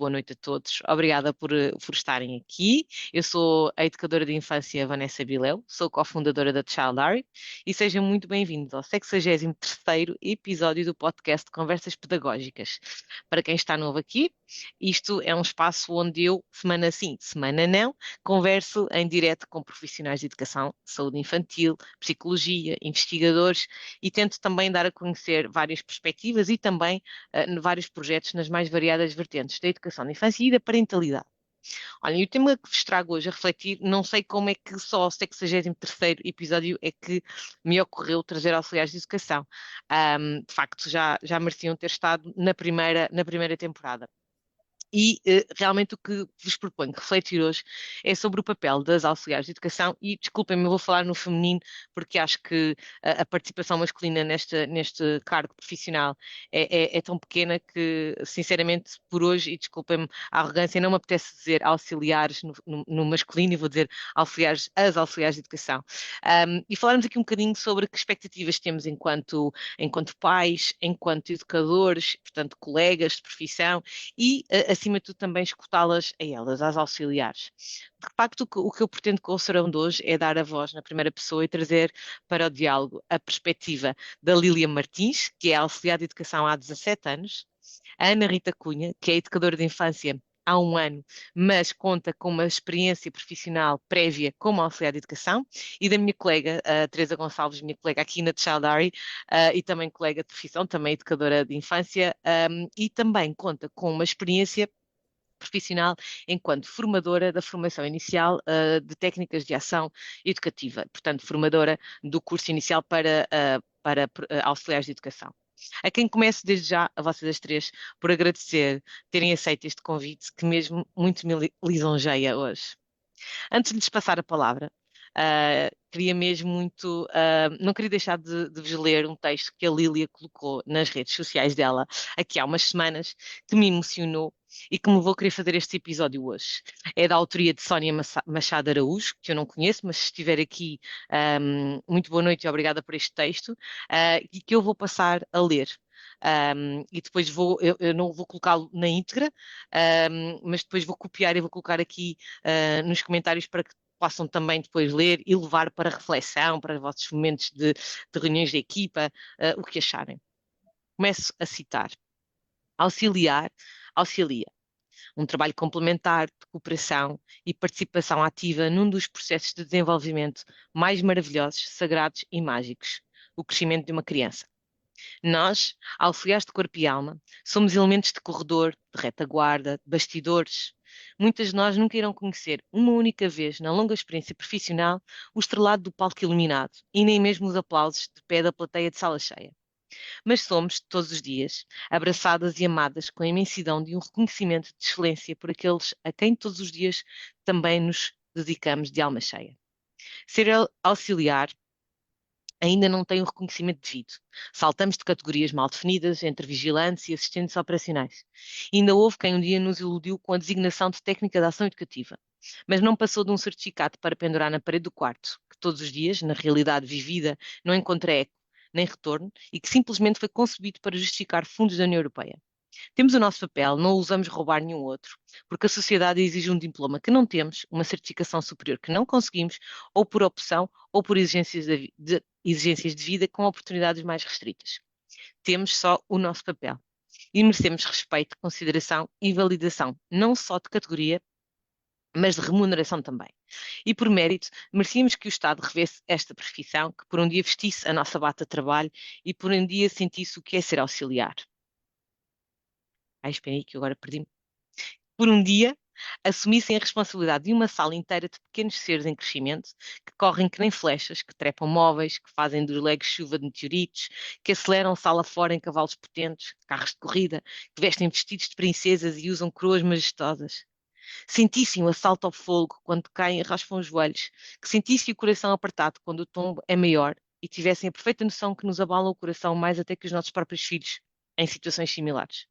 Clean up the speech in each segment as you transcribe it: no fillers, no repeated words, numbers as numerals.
boa noite a todos. Obrigada por estarem aqui. Eu sou a educadora de infância Vanessa Bileu, sou cofundadora da Child Diary e sejam muito bem-vindos ao 63º episódio do podcast de Conversas Pedagógicas. Para quem está novo aqui, isto é um espaço onde eu, semana sim, semana não, converso em direto com profissionais de educação, saúde infantil, psicologia, investigadores e tento também dar a conhecer várias perspectivas e também vários projetos nas mais variadas vertentes da educação da infância e da parentalidade. Olha, e o tema que vos trago hoje a refletir, não sei como é que só o 63º episódio é que me ocorreu trazer auxiliares de educação. De facto, já mereciam ter estado na primeira temporada. E realmente o que vos proponho refletir hoje é sobre o papel das auxiliares de educação e, desculpem-me, eu vou falar no feminino porque acho que a participação masculina neste cargo profissional é tão pequena que, sinceramente, por hoje, e desculpem-me a arrogância, não me apetece dizer auxiliares no masculino e vou dizer as auxiliares de educação. E falarmos aqui um bocadinho sobre que expectativas temos enquanto pais, enquanto educadores, portanto, colegas de profissão e, acima de tudo, também escutá-las a elas, às auxiliares. De facto, o que eu pretendo com o Serão de hoje é dar a voz na primeira pessoa e trazer para o diálogo a perspectiva da Lília Martins, que é auxiliar de educação há 17 anos, a Ana Rita Cunha, que é educadora de infância há um ano, mas conta com uma experiência profissional prévia como auxiliar de educação, e da minha colega, a Teresa Gonçalves, minha colega aqui na Child Diary, e também colega de profissão, também educadora de infância, e também conta com uma experiência profissional enquanto formadora da formação inicial de técnicas de ação educativa, portanto, formadora do curso inicial para auxiliares de educação. A quem começo desde já, a vocês as três, por agradecer terem aceito este convite, que mesmo muito me lisonjeia hoje. Antes de lhes passar a palavra, queria mesmo muito, não queria deixar de vos ler um texto que a Lília colocou nas redes sociais dela aqui há umas semanas, que me emocionou e que me vou querer fazer este episódio hoje. É da autoria de Sónia Machado Araújo, que eu não conheço, mas se estiver aqui, muito boa noite e obrigada por este texto, e que eu vou passar a ler. E depois eu não vou colocá-lo na íntegra, mas depois vou copiar e vou colocar aqui nos comentários para que possam também depois ler e levar para reflexão, para os vossos momentos de reuniões de equipa, o que acharem. Começo a citar. Auxiliar, auxilia. Um trabalho complementar de cooperação e participação ativa num dos processos de desenvolvimento mais maravilhosos, sagrados e mágicos, o crescimento de uma criança. Nós, auxiliares de corpo e alma, somos elementos de corredor, de retaguarda, de bastidores. Muitas de nós nunca irão conhecer, uma única vez na longa experiência profissional, o estrelado do palco iluminado e nem mesmo os aplausos de pé da plateia de sala cheia. Mas somos, todos os dias, abraçadas e amadas com a imensidão de um reconhecimento de excelência por aqueles a quem todos os dias também nos dedicamos de alma cheia. Ser auxiliar ainda não tem o reconhecimento devido. Saltamos de categorias mal definidas entre vigilantes e assistentes operacionais. E ainda houve quem um dia nos iludiu com a designação de técnica de ação educativa, mas não passou de um certificado para pendurar na parede do quarto, que todos os dias, na realidade vivida, não encontra eco nem retorno e que simplesmente foi concebido para justificar fundos da União Europeia. Temos o nosso papel, não ousamos roubar nenhum outro, porque a sociedade exige um diploma que não temos, uma certificação superior que não conseguimos, ou por opção, ou por exigências de vida com oportunidades mais restritas. Temos só o nosso papel e merecemos respeito, consideração e validação, não só de categoria, mas de remuneração também. E por mérito, merecíamos que o Estado revesse esta profissão, que por um dia vestisse a nossa bata de trabalho e por um dia sentisse o que é ser auxiliar. Ai, espera aí que eu agora perdi-me. Por um dia, assumissem a responsabilidade de uma sala inteira de pequenos seres em crescimento, que correm que nem flechas, que trepam móveis, que fazem dos legos chuva de meteoritos, que aceleram sala fora em cavalos potentes, carros de corrida, que vestem vestidos de princesas e usam coroas majestosas. Sentissem o assalto ao fogo quando caem e raspam os joelhos, que sentissem o coração apertado quando o tombo é maior e tivessem a perfeita noção que nos abalam o coração mais até que os nossos próprios filhos, em situações similares.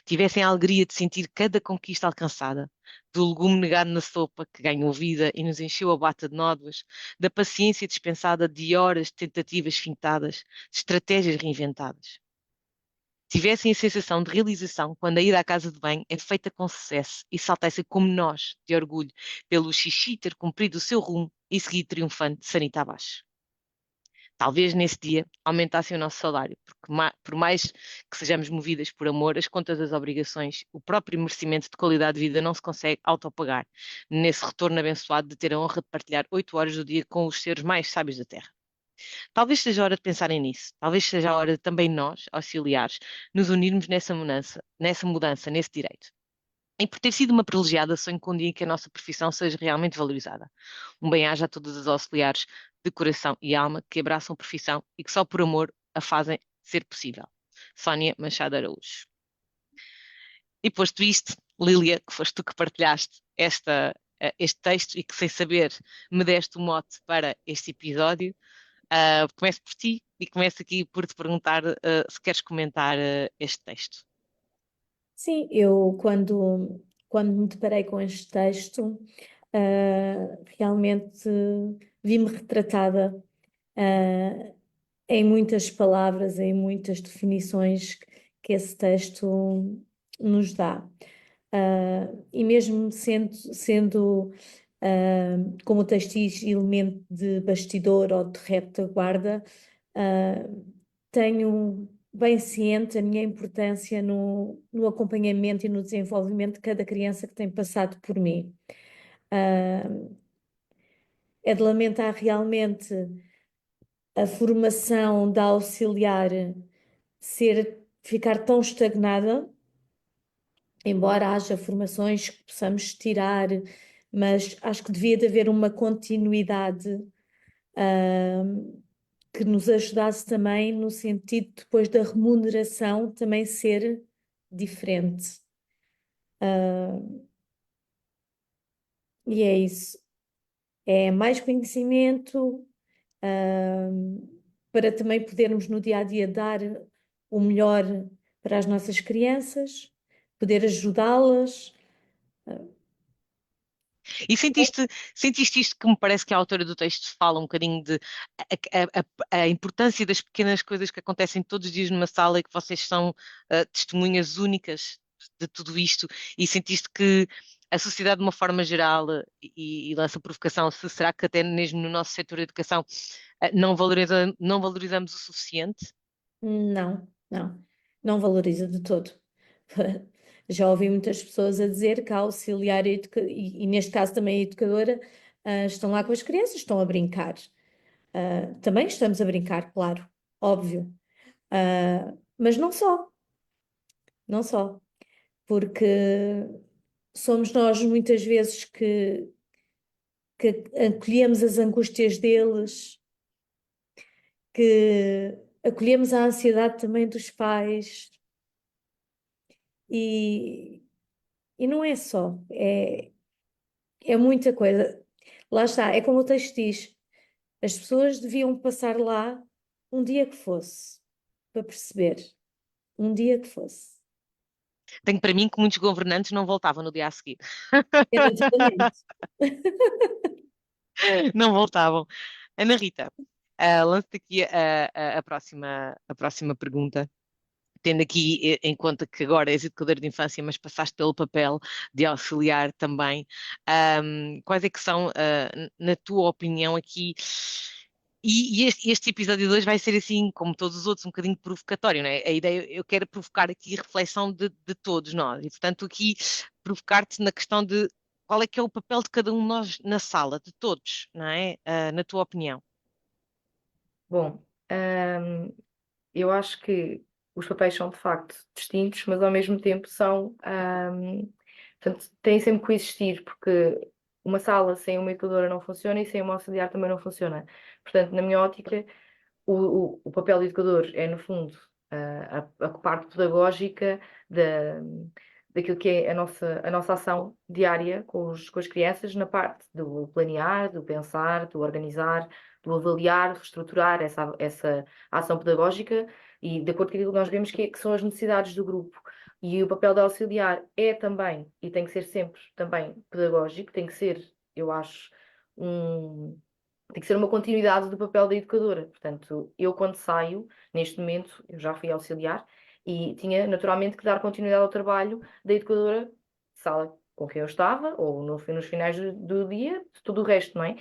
Tivessem a alegria de sentir cada conquista alcançada, do legume negado na sopa que ganhou vida e nos encheu a bata de nódoas, da paciência dispensada de horas de tentativas fintadas, de estratégias reinventadas. tivessem a sensação de realização quando a ida à casa de banho é feita com sucesso e saltassem como nós, de orgulho, pelo xixi ter cumprido o seu rumo e seguir triunfante sanita abaixo. Talvez nesse dia aumentassem o nosso salário, porque por mais que sejamos movidas por amor, as contas das obrigações, o próprio merecimento de qualidade de vida não se consegue autopagar nesse retorno abençoado de ter a honra de partilhar 8 horas do dia com os seres mais sábios da Terra. Talvez seja a hora de pensarem nisso. Talvez seja a hora de também nós, auxiliares, nos unirmos nessa mudança, nesse direito. E por ter sido uma privilegiada, sonho com um dia em que a nossa profissão seja realmente valorizada. Um bem-aja a todas as auxiliares de coração e alma que abraçam a profissão e que só por amor a fazem ser possível. Sónia Machado Araújo. E posto isto, Lília, que foste tu que partilhaste este texto e que, sem saber, me deste o mote para este episódio, começo por ti e começo aqui por te perguntar se queres comentar este texto. Sim, eu quando me deparei com este texto, realmente vi-me retratada, em muitas palavras, em muitas definições que esse texto nos dá. E mesmo sendo como o texto diz, elemento de bastidor ou de retaguarda, tenho bem ciente a minha importância no acompanhamento e no desenvolvimento de cada criança que tem passado por mim. É de lamentar realmente a formação da auxiliar ficar tão estagnada, embora haja formações que possamos tirar, mas acho que devia de haver uma continuidade que nos ajudasse também no sentido depois da remuneração também ser diferente. E é isso. É mais conhecimento, para também podermos no dia a dia dar o melhor para as nossas crianças, poder ajudá-las. E sentiste isto que me parece que a autora do texto fala um bocadinho de a importância das pequenas coisas que acontecem todos os dias numa sala e que vocês são testemunhas únicas de tudo isto e sentiste que a sociedade de uma forma geral e lança provocação, se será que até mesmo no nosso setor de educação não valorizamos o suficiente? Não, não, não valoriza de todo. Já ouvi muitas pessoas a dizer que a auxiliar e neste caso também a educadora, estão lá com as crianças, estão a brincar. Também estamos a brincar, claro, óbvio. Mas não só, não só, porque somos nós muitas vezes que acolhemos as angústias deles, que acolhemos a ansiedade também dos pais e, e não é só, é muita coisa. Lá está, é como o texto diz, as pessoas deviam passar lá um dia que fosse, para perceber, um dia que fosse. Tenho para mim que muitos governantes não voltavam no dia a seguir. Exatamente. Não voltavam. Ana Rita, lanço-te aqui a próxima pergunta. Tendo aqui em conta que agora és educadora de infância, mas passaste pelo papel de auxiliar também, quais é que são, na tua opinião aqui, e este episódio 2 vai ser assim, como todos os outros, um bocadinho provocatório, não é? A ideia, eu quero provocar aqui reflexão de todos nós, e portanto aqui provocar-te na questão de qual é que é o papel de cada um de nós na sala, de todos, não é? Na tua opinião. Bom, eu acho que os papéis são de facto distintos, mas ao mesmo tempo são, portanto, têm sempre que existir, porque uma sala sem uma educadora não funciona e sem uma auxiliar também não funciona. Portanto, na minha ótica, o papel do educador é, no fundo, a parte pedagógica da, daquilo que é a nossa ação diária com as crianças, na parte do planear, do pensar, do organizar, do avaliar, reestruturar essa ação pedagógica e de acordo com aquilo que nós vemos que são as necessidades do grupo. E o papel da auxiliar é também, e tem que ser sempre também pedagógico, tem que ser, eu acho, tem que ser uma continuidade do papel da educadora. Portanto, eu quando saio, neste momento, eu já fui auxiliar, E tinha naturalmente que dar continuidade ao trabalho da educadora de sala com quem eu estava, ou nos finais do dia, de tudo o resto, não é?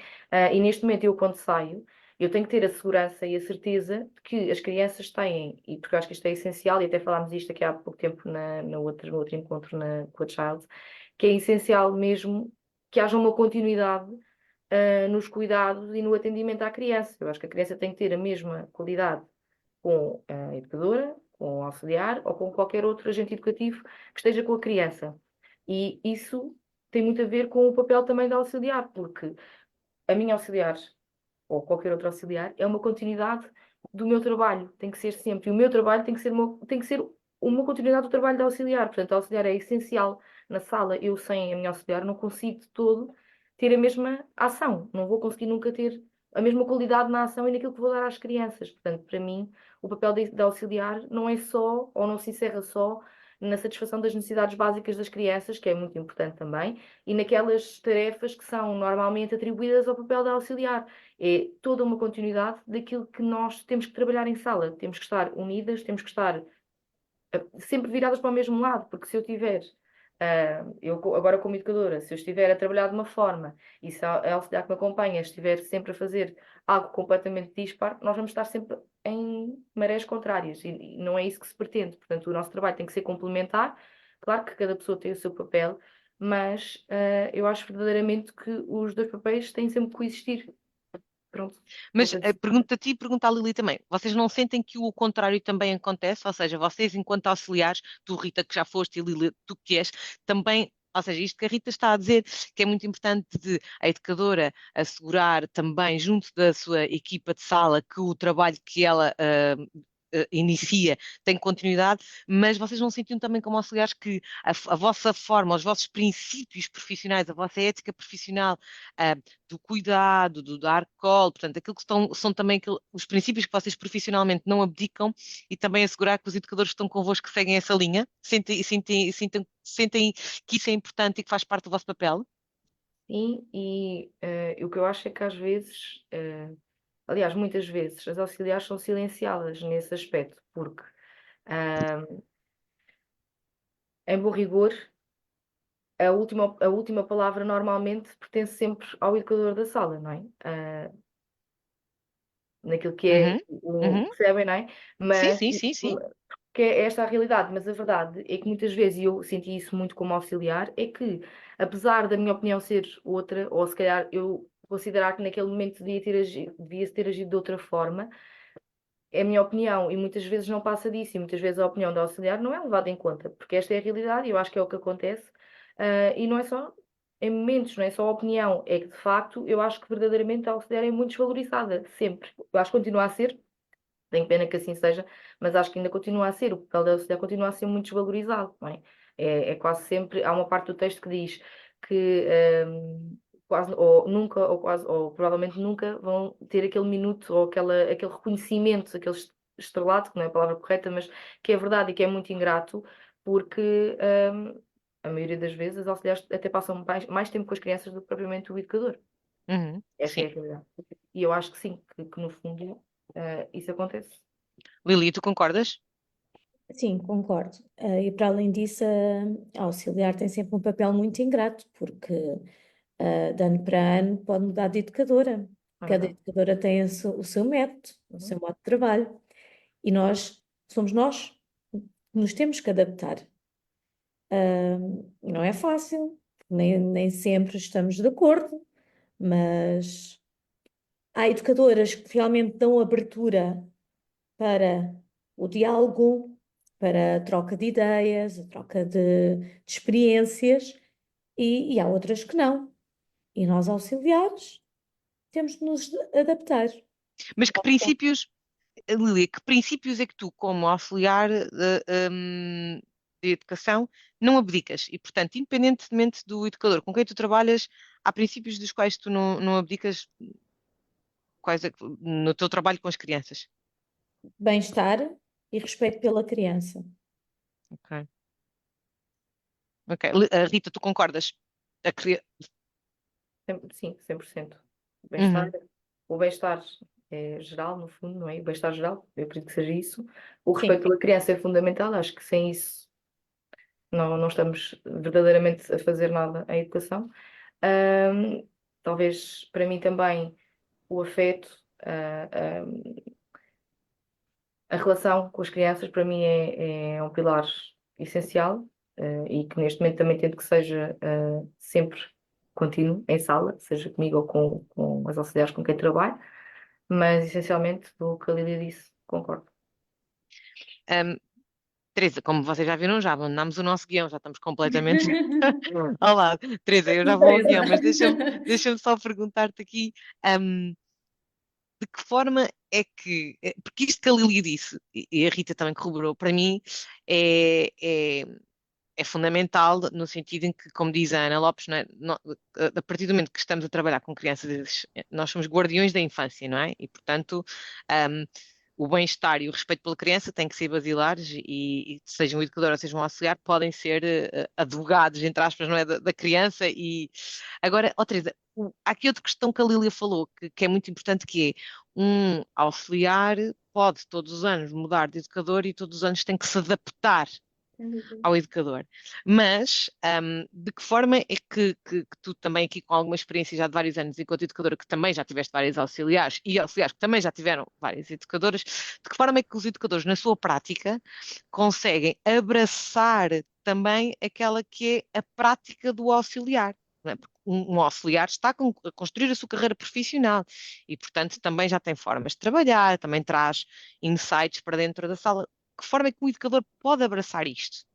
E neste momento eu, quando saio, eu tenho que ter a segurança e a certeza de que as crianças têm, e porque eu acho que isto é essencial, e até falámos isto aqui há pouco tempo no outro encontro com a Child, que é essencial mesmo que haja uma continuidade nos cuidados e no atendimento à criança. Eu acho que a criança tem que ter a mesma qualidade com a educadora, com o auxiliar ou com qualquer outro agente educativo que esteja com a criança. E isso tem muito a ver com o papel também da auxiliar, porque a minha auxiliar ou qualquer outro auxiliar é uma continuidade do meu trabalho, tem que ser sempre. E o meu trabalho tem que ser uma continuidade do trabalho da auxiliar. Portanto, a auxiliar é essencial na sala. Eu, sem a minha auxiliar, não consigo de todo ter a mesma ação. Não vou conseguir nunca ter a mesma qualidade na ação e naquilo que vou dar às crianças. Portanto, para mim, o papel da auxiliar não é só, ou não se encerra só na satisfação das necessidades básicas das crianças, que é muito importante também, e naquelas tarefas que são normalmente atribuídas ao papel da auxiliar. É toda uma continuidade daquilo que nós temos que trabalhar em sala. Temos que estar unidas, temos que estar sempre viradas para o mesmo lado, porque se eu tiver, agora como educadora, se eu estiver a trabalhar de uma forma e se a auxiliar que me acompanha estiver sempre a fazer algo completamente dispar, nós vamos estar sempre em marés contrárias e não é isso que se pretende. Portanto, o nosso trabalho tem que ser complementar. Claro que cada pessoa tem o seu papel, mas eu acho verdadeiramente que os dois papéis têm sempre que coexistir. Pronto. Mas pergunto a ti e pergunto à Lili também. Vocês não sentem que o contrário também acontece? Ou seja, vocês, enquanto auxiliares, tu, Rita, que já foste, e Lili, tu que és, também. Ou seja, isto que a Rita está a dizer, que é muito importante de a educadora assegurar também, junto da sua equipa de sala, que o trabalho que ela inicia tem continuidade, mas vocês não sentiam também como auxiliares que a vossa forma, os vossos princípios profissionais, a vossa ética profissional, ah, do cuidado, do dar colo, portanto, aquilo que são também os princípios que vocês profissionalmente não abdicam e também assegurar que os educadores que estão convosco seguem essa linha, sentem que isso é importante e que faz parte do vosso papel? Sim, e o que eu acho é que às vezes, aliás, muitas vezes, as auxiliares são silenciadas nesse aspecto, porque, ah, em bom rigor, a última palavra normalmente pertence sempre ao educador da sala, não é? Naquilo que é Uhum, uhum. percebem, não é? Sim, Mas sim, sim, sim. que é esta a realidade, mas a verdade é que muitas vezes, e eu senti isso muito como auxiliar, é que, apesar da minha opinião ser outra, ou se calhar eu considerar que naquele momento devia ter agido de outra forma, é a minha opinião, e muitas vezes não passa disso, e muitas vezes a opinião do auxiliar não é levada em conta, porque esta é a realidade, e eu acho que é o que acontece, e não é só em momentos, não é só a opinião, é que de facto eu acho que verdadeiramente a auxiliar é muito desvalorizada, sempre. Eu acho que continua a ser, tenho pena que assim seja, mas acho que ainda continua a ser, o papel da auxiliar continua a ser muito desvalorizado, não é? É quase sempre, há uma parte do texto que diz que quase, ou nunca, ou quase, ou provavelmente nunca vão ter aquele minuto ou aquele reconhecimento, aquele estrelato, que não é a palavra correta, mas que é verdade e que é muito ingrato, porque a maioria das vezes os auxiliares até passam mais tempo com as crianças do que propriamente o educador. Uhum, Essa é sim. a realidade. E eu acho que sim, que no fundo isso acontece. Lili, tu concordas? Sim, concordo. E para além disso, a auxiliar tem sempre um papel muito ingrato, porque de ano para ano pode mudar de educadora. É Cada verdade. educadora tem o seu método, o Uhum. seu modo de trabalho, e somos nós que nos temos que adaptar. Não é fácil, nem sempre estamos de acordo, mas há educadoras que realmente dão abertura para o diálogo, para a troca de ideias, a troca de experiências, e há outras que não. E nós, auxiliares, temos de nos adaptar. Mas que princípios, Lília, que princípios é que tu, como auxiliar de educação, não abdicas? E, portanto, independentemente do educador com quem tu trabalhas, há princípios dos quais tu não abdicas no teu trabalho com as crianças. Bem-estar e respeito pela criança. Ok. Ok. Rita, tu concordas? Sim, 100%. Uhum. O bem-estar é geral, no fundo, não é? O bem-estar geral, eu acredito que seja isso. O Sim. respeito pela criança é fundamental, acho que sem isso não estamos verdadeiramente a fazer nada em educação. Ahm, Talvez para mim também o afeto, a relação com as crianças, para mim é um pilar essencial, e que neste momento também tento que seja sempre contínuo em sala, seja comigo ou com as auxiliares com quem trabalho, mas essencialmente do que a Lília disse, concordo. Ahm, Teresa, como vocês já viram, já abandonámos o nosso guião, já estamos completamente ao lado. Teresa, eu já vou ao guião, mas deixa-me só perguntar-te aqui, ahm, de que forma é que, porque isto que a Lília disse, e a Rita também corroborou, para mim é, é, é fundamental no sentido em que, como diz a Ana Lopes, não é? A partir do momento que estamos a trabalhar com crianças, nós somos guardiões da infância, não é? E, portanto, ahm, o bem-estar e o respeito pela criança têm que ser basilares e sejam um educador ou sejam um auxiliar, podem ser advogados, entre aspas, não é? Da criança. E agora, ó Teresa, há aqui outra questão que a Lília falou, que é muito importante, que é um auxiliar pode todos os anos mudar de educador e todos os anos tem que se adaptar ao educador. Mas de que forma é que tu também aqui com alguma experiência já de vários anos enquanto educadora, que também já tiveste vários auxiliares e auxiliares que também já tiveram várias educadoras, de que forma é que os educadores na sua prática conseguem abraçar também aquela que é a prática do auxiliar? Não é? Porque um auxiliar está a construir a sua carreira profissional e, portanto, também já tem formas de trabalhar, também traz insights para dentro da sala. De que forma é que o educador pode abraçar isto?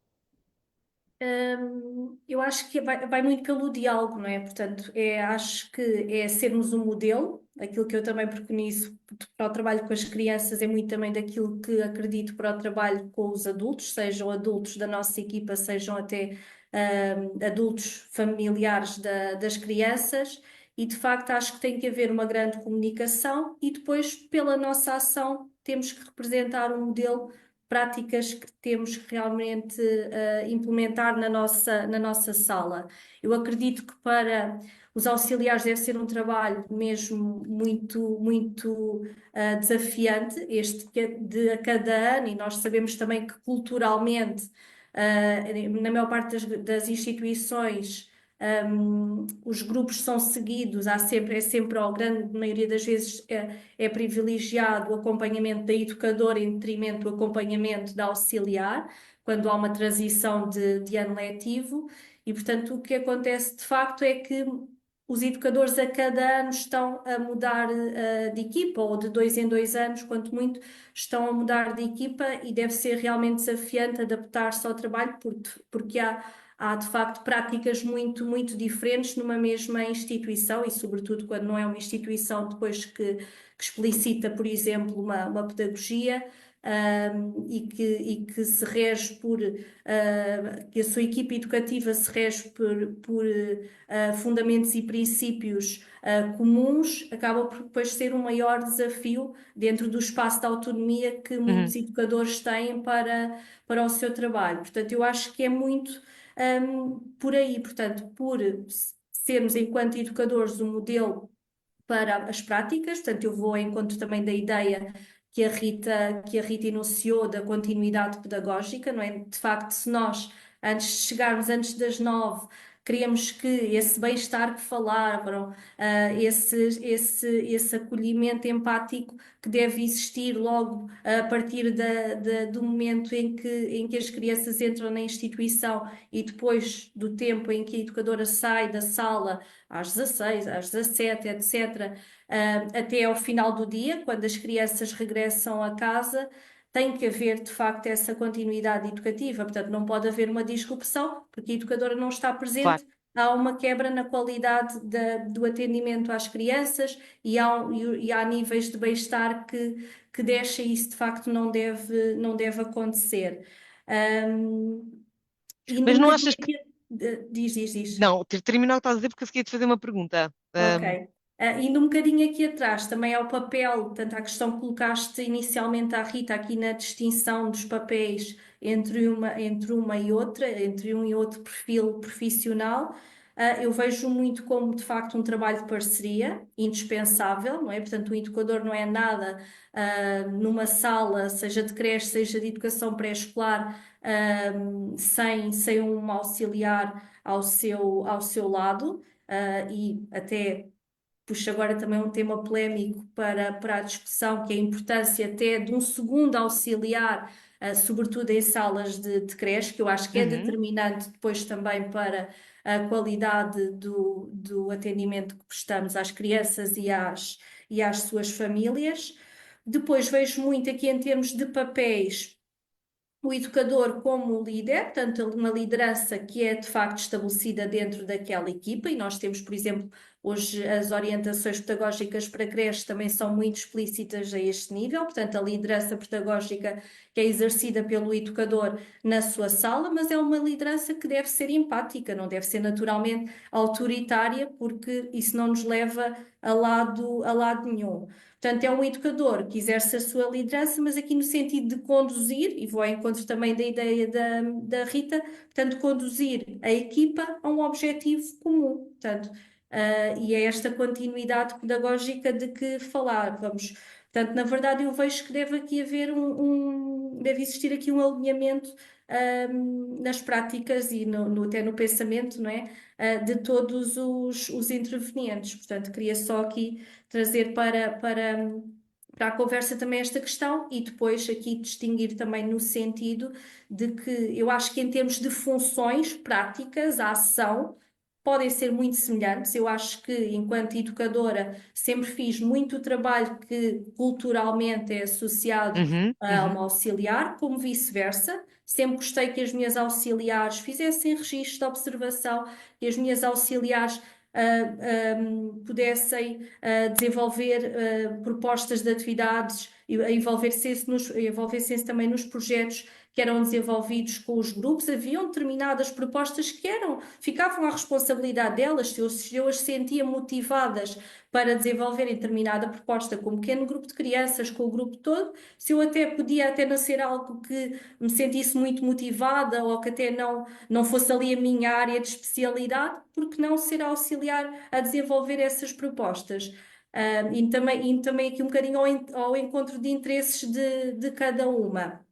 Eu acho que vai muito pelo diálogo, não é? Portanto, acho que é sermos um modelo, aquilo que eu também preconizo para o trabalho com as crianças é muito também daquilo que acredito para o trabalho com os adultos, sejam adultos da nossa equipa, sejam até adultos familiares das crianças, e de facto acho que tem que haver uma grande comunicação e depois, pela nossa ação, temos que representar um modelo, práticas que temos que realmente implementar na nossa sala. Eu acredito que para os auxiliares deve ser um trabalho mesmo muito desafiante, este de a cada ano, e nós sabemos também que culturalmente, na maior parte das instituições, os grupos são seguidos, é sempre, a grande maioria das vezes, é privilegiado o acompanhamento da educadora em detrimento do acompanhamento da auxiliar, quando há uma transição de ano letivo, e portanto o que acontece de facto é que os educadores a cada ano estão a mudar de equipa, ou de 2 em 2 anos, quanto muito, estão a mudar de equipa, e deve ser realmente desafiante adaptar-se ao trabalho, porque há de facto práticas muito diferentes numa mesma instituição, e sobretudo quando não é uma instituição depois que explicita, por exemplo, uma pedagogia, e que se rege que a sua equipa educativa se rege por fundamentos e princípios comuns, acaba por depois ser um maior desafio dentro do espaço de autonomia que muitos Uhum. educadores têm para o seu trabalho. Portanto, eu acho que é muito por aí, portanto, por sermos, enquanto educadores, um modelo para as práticas. Portanto, eu vou ao encontro também da ideia que a Rita enunciou da continuidade pedagógica, não é? De facto, se nós, antes de chegarmos, antes das 9, queremos que esse bem-estar que falaram, esse acolhimento empático que deve existir logo a partir do momento em que as crianças entram na instituição, e depois do tempo em que a educadora sai da sala, às 16, às 17, etc., até ao final do dia, quando as crianças regressam a casa, tem que haver de facto essa continuidade educativa. Portanto, não pode haver uma disrupção, porque a educadora não está Claro. presente. Há uma quebra na qualidade do atendimento às crianças, e há níveis de bem-estar que deixa isso, de facto não deve acontecer. Indo um Mas não bocadinho achas que. aqui, diz. Não, termina o que estás a dizer porque eu queria te fazer uma pergunta. Ok. Indo um bocadinho aqui atrás, também ao papel, portanto, à questão que colocaste inicialmente à Rita, aqui na distinção dos papéis entre uma e outra, entre um e outro perfil profissional. eu vejo muito como, de facto, um trabalho de parceria, indispensável, não é? Portanto, o educador não é nada, numa sala, seja de creche, seja de educação pré-escolar, sem um auxiliar ao seu lado, e até puxo agora também um tema polémico para a discussão, que é a importância até de um segundo auxiliar, sobretudo em salas de creche, que eu acho que é Uhum. determinante depois também para a qualidade do atendimento que prestamos às crianças e às suas famílias. Depois vejo muito aqui em termos de papéis o educador como líder, portanto, uma liderança que é de facto estabelecida dentro daquela equipa, e nós temos, por exemplo, hoje as orientações pedagógicas para creches também são muito explícitas a este nível, portanto, a liderança pedagógica que é exercida pelo educador na sua sala, mas é uma liderança que deve ser empática, não deve ser naturalmente autoritária, porque isso não nos leva a lado nenhum. Portanto, é um educador que exerce a sua liderança, mas aqui no sentido de conduzir, e vou ao encontro também da ideia da Rita, portanto, conduzir a equipa a um objetivo comum. Portanto, e é esta continuidade pedagógica de que falávamos. Portanto, na verdade, eu vejo que deve aqui haver deve existir aqui um alinhamento, nas práticas e até no pensamento, não é? De todos os intervenientes. Portanto, queria só aqui trazer para a conversa também esta questão e depois aqui distinguir também no sentido de que eu acho que em termos de funções práticas, a ação podem ser muito semelhantes. Eu acho que, enquanto educadora, sempre fiz muito trabalho que culturalmente é associado Uhum. a Uhum. uma auxiliar, como vice-versa. Sempre gostei que as minhas auxiliares fizessem registro de observação, que as minhas auxiliares pudessem desenvolver propostas de atividades e envolvessem-se também nos projetos que eram desenvolvidos com os grupos. Haviam determinadas propostas que ficavam à responsabilidade delas, se eu as sentia motivadas para desenvolverem determinada proposta com um pequeno grupo de crianças, com o grupo todo, se eu até podia até não ser algo que me sentisse muito motivada ou que até não fosse ali a minha área de especialidade, porque não ser auxiliar a desenvolver essas propostas? E também aqui um bocadinho ao encontro de interesses de cada uma.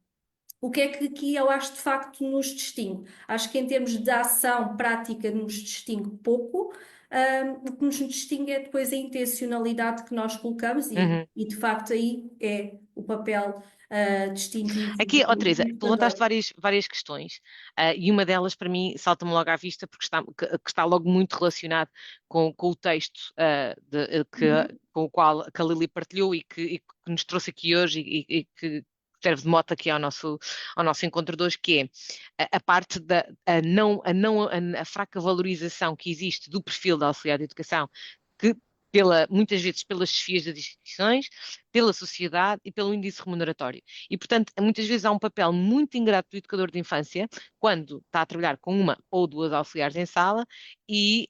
O que é que aqui eu acho de facto nos distingue? Acho que em termos de ação prática nos distingue pouco. O que nos distingue é depois a intencionalidade que nós colocamos Uhum. e de facto aí é o papel distintivo Aqui, ó do Teresa, tu levantaste educador. várias questões, e uma delas para mim salta-me logo à vista porque que está logo muito relacionado com o texto, Uhum. com o qual que a Lili partilhou e que nos trouxe aqui hoje e que serve de mote aqui ao nosso encontro de hoje, que é a parte da a fraca valorização que existe do perfil da auxiliar de educação, que muitas vezes pelas chefias das instituições, pela sociedade e pelo índice remuneratório. E, portanto, muitas vezes há um papel muito ingrato do educador de infância quando está a trabalhar com uma ou duas auxiliares em sala e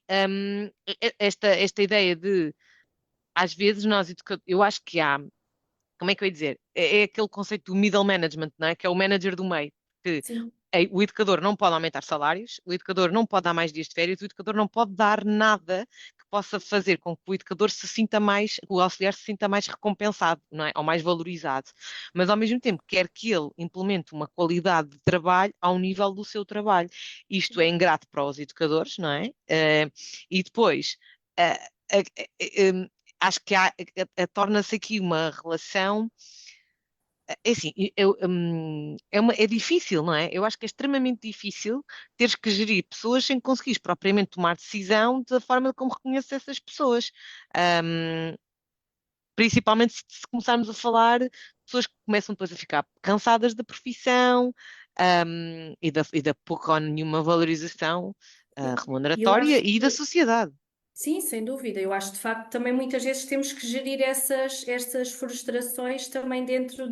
esta ideia de, às vezes, nós educadores, eu acho que há, como é que eu ia dizer? É aquele conceito do middle management, não é? Que é o manager do meio, que Sim. o educador não pode aumentar salários, o educador não pode dar mais dias de férias, o educador não pode dar nada que possa fazer com que o educador se sinta mais, o auxiliar se sinta mais recompensado, não é? Ou mais valorizado. Mas ao mesmo tempo quer que ele implemente uma qualidade de trabalho ao nível do seu trabalho. Isto é ingrato para os educadores, não é? E depois, eh, eh, acho que torna-se aqui uma relação. É assim, é difícil, não é? Eu acho que é extremamente difícil teres que gerir pessoas sem conseguires propriamente tomar decisão da forma como reconheces essas pessoas. Hum, Principalmente se começarmos a falar de pessoas que começam depois a ficar cansadas da profissão, e da pouca ou nenhuma valorização, E eu remuneratória acho e da que sociedade. sim, sem dúvida. Eu acho de facto também muitas vezes temos que gerir essas frustrações também dentro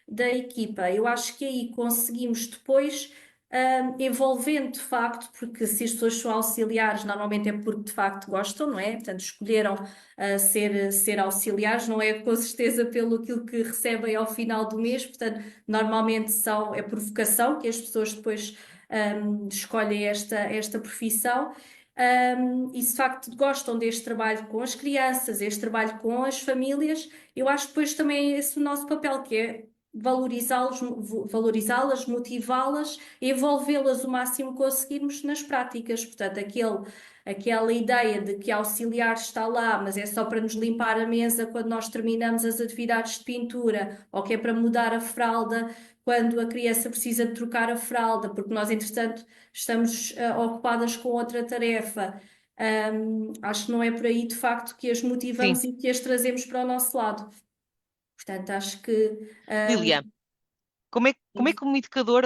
da equipa. Eu acho que aí conseguimos depois, envolvendo de facto, porque se as pessoas são auxiliares, normalmente é porque de facto gostam, não é? Portanto, escolheram ser auxiliares, não é com certeza pelo aquilo que recebem ao final do mês, portanto, normalmente é por vocação que as pessoas depois escolhem esta profissão. e se de facto gostam deste trabalho com as crianças, este trabalho com as famílias, eu acho que depois também é esse o nosso papel, que é valorizá-las, motivá-las, envolvê-las o máximo que conseguirmos nas práticas. Portanto, aquela ideia de que auxiliar está lá, mas é só para nos limpar a mesa quando nós terminamos as atividades de pintura, ou que é para mudar a fralda quando a criança precisa de trocar a fralda, porque nós, entretanto, estamos ocupadas com outra tarefa. Acho que não é por aí, de facto, que as Sim, motivamos e que as trazemos para o nosso lado. Portanto, acho que Lilia, como é que um educador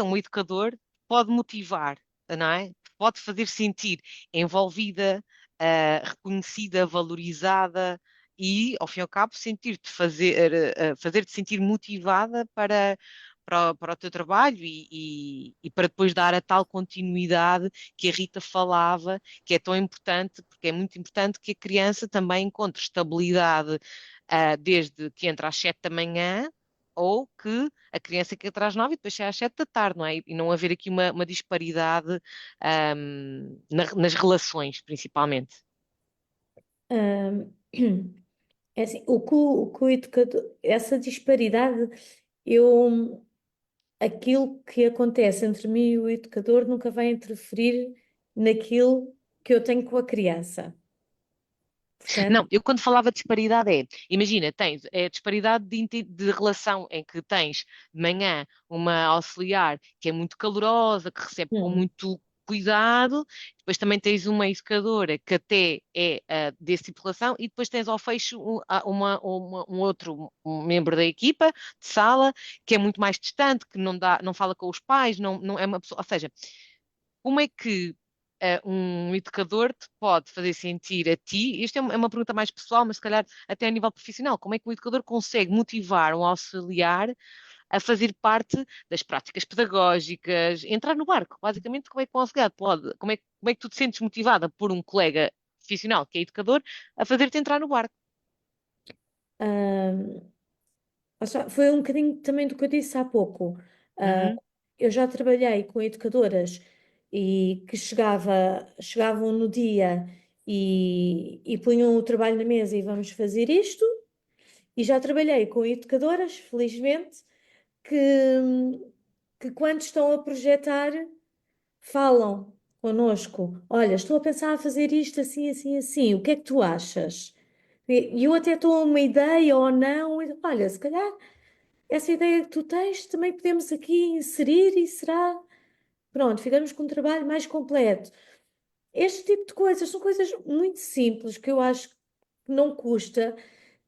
pode motivar, não é? Pode fazer sentir envolvida, reconhecida, valorizada e, ao fim e ao cabo, fazer-te sentir motivada para o teu trabalho e para depois dar a tal continuidade que a Rita falava, que é tão importante, porque é muito importante que a criança também encontre estabilidade, desde que entra às 7 da manhã ou que a criança que entra às 9 e depois sai às 7 da tarde, não é? E não haver aqui uma disparidade, nas relações, principalmente. Ahm, É assim, o que o educador, essa disparidade, aquilo que acontece entre mim e o educador nunca vai interferir naquilo que eu tenho com a criança. Portanto, Não, eu quando falava de disparidade imagina, tens disparidade de relação em que tens de manhã uma auxiliar que é muito calorosa, que recebe com hum, muito cuidado, depois também tens uma educadora que até é desse tipo de relação, e depois tens ao fecho um outro membro da equipa de sala que é muito mais distante, que não fala com os pais, não é uma pessoa, ou seja, como é que um educador te pode fazer sentir a ti? Isto é uma pergunta mais pessoal, mas se calhar até a nível profissional. Como é que um educador consegue motivar um auxiliar a fazer parte das práticas pedagógicas, entrar no barco? Basicamente, como é que um auxiliar pode? Como é que tu te sentes motivada por um colega profissional que é educador a fazer-te entrar no barco? ahm, foi um bocadinho também do que eu disse há pouco. Ah, Uhum. eu já trabalhei com educadoras e que chegavam no dia e punham o trabalho na mesa e vamos fazer isto. E já trabalhei com educadoras, felizmente, que, que quando estão a projetar, falam connosco. Olha, estou a pensar a fazer isto assim, assim, assim. O que é que tu achas? E eu até estou a uma ideia ou não. Olha, se calhar essa ideia que tu tens também podemos aqui inserir e será. Pronto, ficamos com um trabalho mais completo. Este tipo de coisas são coisas muito simples que eu acho que não custa,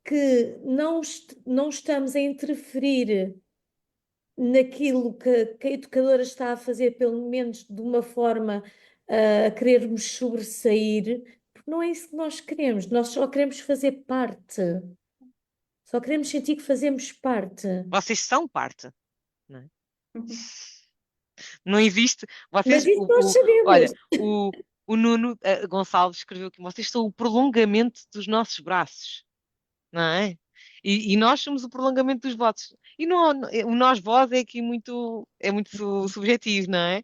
que não estamos a interferir naquilo que a educadora está a fazer, pelo menos de uma forma a querermos sobressair, porque não é isso que nós queremos, nós só queremos fazer parte, só queremos sentir que fazemos parte. Vocês são parte, não é? Uhum. Não existe. Mas Vocês, isso nós olha, sabemos. o Nuno Gonçalves escreveu que vocês são o prolongamento dos nossos braços, não é? E nós somos o prolongamento dos vossos. E o nós vós é aqui muito subjetivo, não é?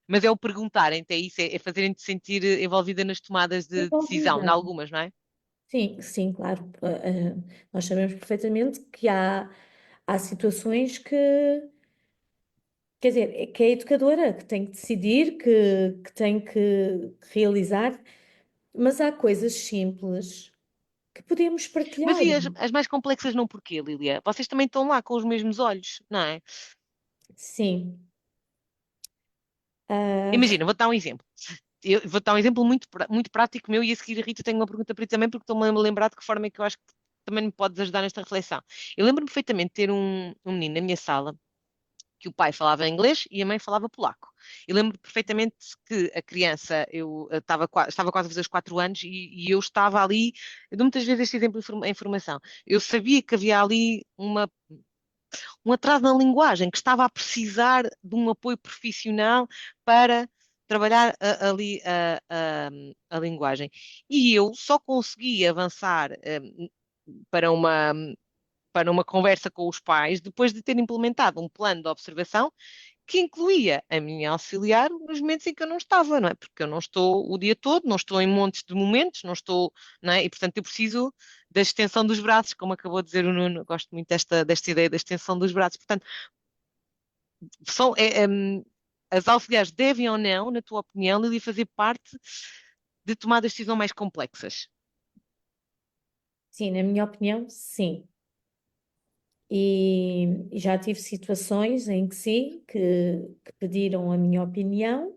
Mas é o perguntarem, é isso, é fazerem-te sentir envolvida nas tomadas de decisão, em Envolvida. algumas, não é? Sim, sim, claro. Nós sabemos perfeitamente que há situações que, quer dizer, que é a educadora que tem que decidir, que tem que realizar, mas há coisas simples que podemos Mas partilhar. e as mais complexas não porquê, Lilia? Vocês também estão lá com os mesmos olhos, não é? Sim. Ah, Imagina, vou dar um exemplo. Eu vou dar um exemplo muito prático meu e a seguir, Rita, tenho uma pergunta para ti também, porque estou-me a lembrar de que forma é que eu acho que também me podes ajudar nesta reflexão. Eu lembro-me perfeitamente de ter um menino na minha sala que o pai falava inglês e a mãe falava polaco. Eu lembro perfeitamente que a criança, estava quase a fazer os 4 anos e eu estava ali, eu dou muitas vezes este exemplo em informação. Eu sabia que havia ali um atraso na linguagem, que estava a precisar de um apoio profissional para trabalhar ali a linguagem. E eu só consegui avançar para uma conversa com os pais depois de ter implementado um plano de observação que incluía a minha auxiliar nos momentos em que eu não estava, não é? Porque eu não estou o dia todo, não estou em montes de momentos, não estou, não é? E portanto eu preciso da extensão dos braços, como acabou de dizer o Nuno, eu gosto muito desta ideia da extensão dos braços. Portanto, são, as auxiliares devem ou não, na tua opinião, Lili, fazer parte de tomadas de decisão mais complexas? Sim, na minha opinião, sim. E já tive situações em que sim, que pediram a minha opinião.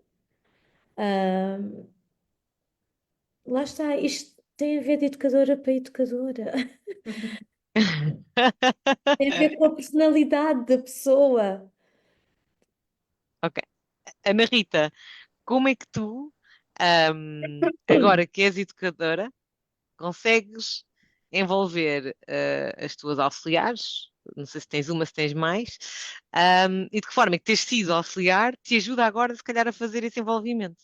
Ah, lá está, isto tem a ver de educadora para educadora. Tem a ver com a personalidade da pessoa. Ok. Ana Rita, como é que tu, agora que és educadora, consegues envolver as tuas auxiliares? Não sei se tens uma, se tens mais, e de que forma é que teres sido auxiliar te ajuda agora, se calhar, a fazer esse envolvimento?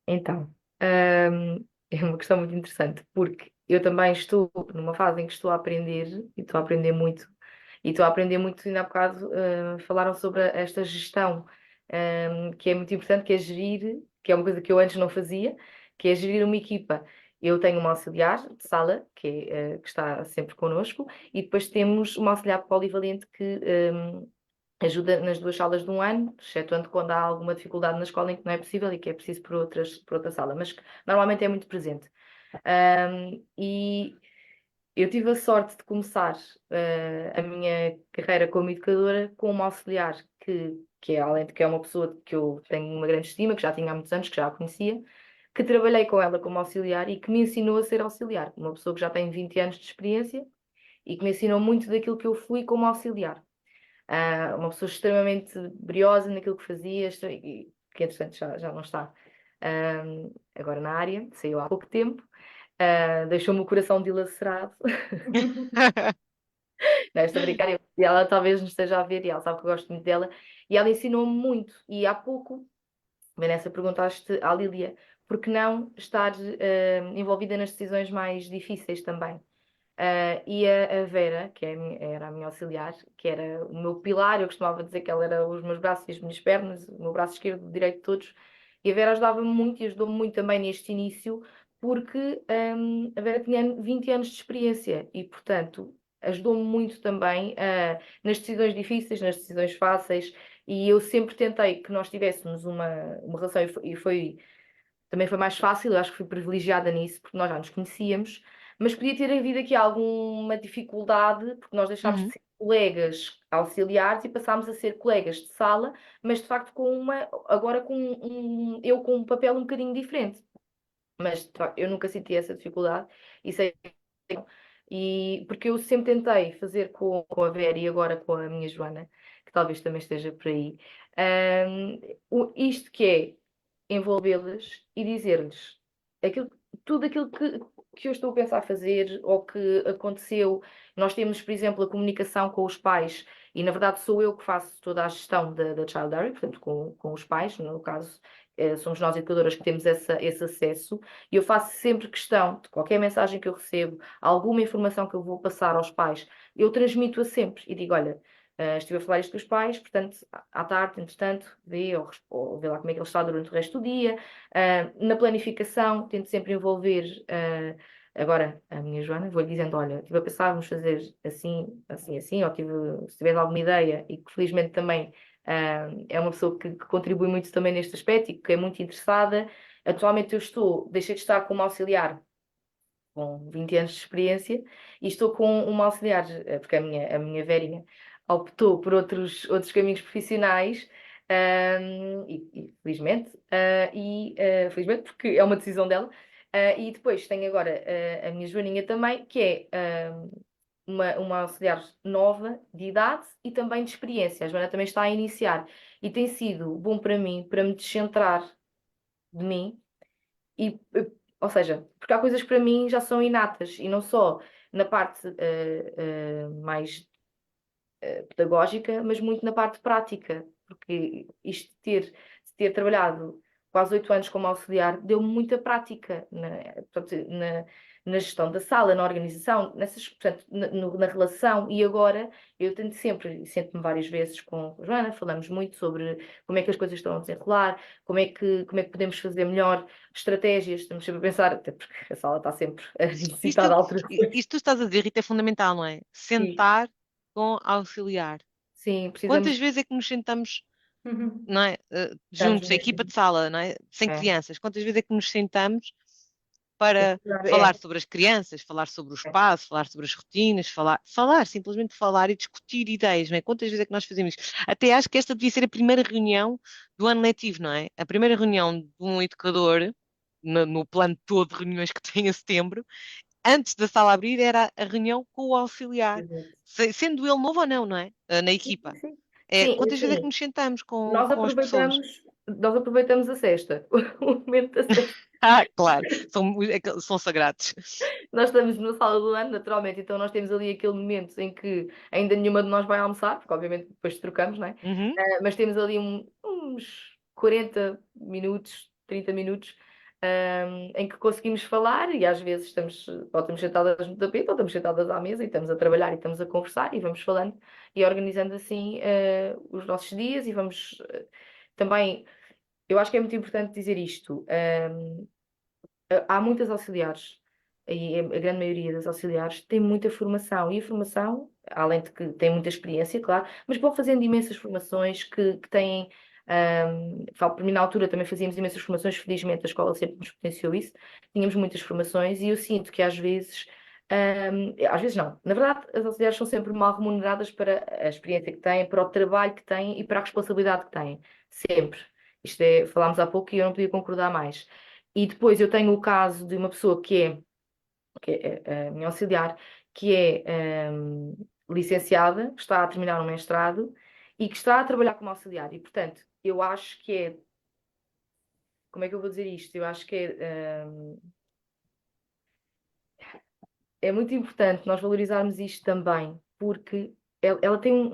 Então, é uma questão muito interessante, porque eu também estou numa fase em que estou a aprender, e estou a aprender muito, ainda há bocado, falaram sobre esta gestão, que é muito importante, que é gerir, que é uma coisa que eu antes não fazia, que é gerir uma equipa. Eu tenho uma auxiliar de sala, que está sempre connosco, e depois temos uma auxiliar polivalente que ajuda nas duas salas de um ano, excetuando quando há alguma dificuldade na escola em que não é possível e que é preciso por outra sala, mas que normalmente é muito presente. E eu tive a sorte de começar a minha carreira como educadora com uma auxiliar que é, além de que é uma pessoa que eu tenho uma grande estima, que já tinha há muitos anos, que já a conhecia, que trabalhei com ela como auxiliar e que me ensinou a ser auxiliar, uma pessoa que já tem 20 anos de experiência e que me ensinou muito daquilo que eu fui como auxiliar. Uma pessoa extremamente briosa naquilo que fazia, e que entretanto já não está agora na área, saiu há pouco tempo, deixou-me o coração dilacerado. Não, estou a brincar, e ela talvez nos esteja a ver e ela sabe que eu gosto muito dela, e ela ensinou-me muito. E há pouco, Vanessa, perguntaste à Lília, por que não estar envolvida nas decisões mais difíceis também? E a Vera, que era a minha auxiliar, que era o meu pilar, eu costumava dizer que ela era os meus braços e as minhas pernas, o meu braço esquerdo, o direito, todos. E a Vera ajudava-me muito e ajudou-me muito também neste início, porque a Vera tinha 20 anos de experiência e, portanto, ajudou-me muito também nas decisões difíceis, nas decisões fáceis. E eu sempre tentei que nós tivéssemos uma relação, também foi mais fácil, eu acho que fui privilegiada nisso, porque nós já nos conhecíamos, mas podia ter havido aqui alguma dificuldade, porque nós deixámos de Uhum. ser colegas auxiliares e passámos a ser colegas de sala, mas de facto agora eu com um papel um bocadinho diferente. Mas de facto, eu nunca senti essa dificuldade e sei e porque eu sempre tentei fazer com a Vera e agora com a minha Joana, que talvez também esteja por aí, isto que é envolvê-las e dizer-lhes aquilo, tudo aquilo que eu estou a pensar fazer ou que aconteceu. Nós temos, por exemplo, a comunicação com os pais, e na verdade sou eu que faço toda a gestão da Child Diary, portanto, com os pais, no caso, somos nós educadoras que temos esse acesso, e eu faço sempre questão de qualquer mensagem que eu recebo, alguma informação que eu vou passar aos pais, eu transmito-a sempre e digo: olha. Estive a falar isto com os pais, portanto, à tarde, entretanto, ou vê lá como é que ele está durante o resto do dia. Na planificação, tento sempre envolver, agora, a minha Joana, vou-lhe dizendo: olha, estive a pensar, vamos fazer assim, assim, assim, ou se tiver alguma ideia, e que felizmente também é uma pessoa que contribui muito também neste aspecto e que é muito interessada. Atualmente deixei de estar como auxiliar com 20 anos de experiência e estou com uma auxiliar, porque a minha Verinha optou por outros caminhos profissionais, e felizmente, felizmente porque é uma decisão dela. E depois tenho agora a minha Joaninha também, que é uma auxiliar nova de idade e também de experiência. A Joana também está a iniciar e tem sido bom para mim, para me descentrar de mim e, ou seja, porque há coisas que para mim já são inatas e não só na parte mais pedagógica, mas muito na parte prática, porque isto de ter trabalhado quase 8 anos como auxiliar deu-me muita prática portanto, na gestão da sala, na organização, portanto, na relação. E agora eu tento sempre, e sento-me várias vezes com a Joana, falamos muito sobre como é que as coisas estão a desenrolar, como é que podemos fazer melhor estratégias, estamos sempre a pensar, até porque a sala está sempre a necessitar Isto, de alterações. isto tu estás a dizer, Rita, é fundamental, não é? Sim, Sentar com auxiliar. sim, Quantas precisamos, vezes é que nos sentamos, Uhum. não é? estamos Juntos, a equipa mesmo. de sala, não é? Sem É, crianças. Quantas vezes é que nos sentamos é, para falar é, sobre as crianças, falar sobre o é, espaço, falar sobre as rotinas, simplesmente falar e discutir ideias, não é? Quantas vezes é que nós fazemos isto? Até acho que esta devia ser a primeira reunião do ano letivo, não é? A primeira reunião de um educador, no plano todo de reuniões que tem em setembro, antes da sala abrir, era a reunião com o auxiliar, exato. sendo ele novo ou não, não é? Na Sim, equipa. sim. É, Sim, quantas vezes é que assim, nos sentamos com, nós com as pessoas? aproveitamos, nós aproveitamos a sexta, o momento da sexta. Ah, claro, são sagrados. Nós estamos na sala do ano, naturalmente, então nós temos ali aquele momento em que ainda nenhuma de nós vai almoçar, porque obviamente depois trocamos, não é? Uhum. Mas temos ali uns 40 minutos, 30 minutos, em que conseguimos falar e às vezes ou estamos sentadas no tapete ou estamos sentadas à mesa e estamos a trabalhar e estamos a conversar e vamos falando e organizando assim os nossos dias e vamos também, eu acho que é muito importante dizer isto. Há muitas auxiliares, e a grande maioria das auxiliares tem muita formação, e a formação, além de que tem muita experiência, claro, mas vão fazendo imensas formações que têm. Falo por mim, na altura também fazíamos imensas formações, felizmente a escola sempre nos potenciou isso, tínhamos muitas formações, e eu sinto que às vezes não, na verdade, as auxiliares são sempre mal remuneradas para a experiência que têm, para o trabalho que têm e para a responsabilidade que têm, sempre. Isto é, falámos há pouco e eu não podia concordar mais. E depois eu tenho o caso de uma pessoa que é a minha auxiliar, que é licenciada, está a terminar um mestrado e que está a trabalhar como auxiliar. E, portanto, eu acho que é. Como é que eu vou dizer isto? Eu acho que é muito importante nós valorizarmos isto também, porque ela tem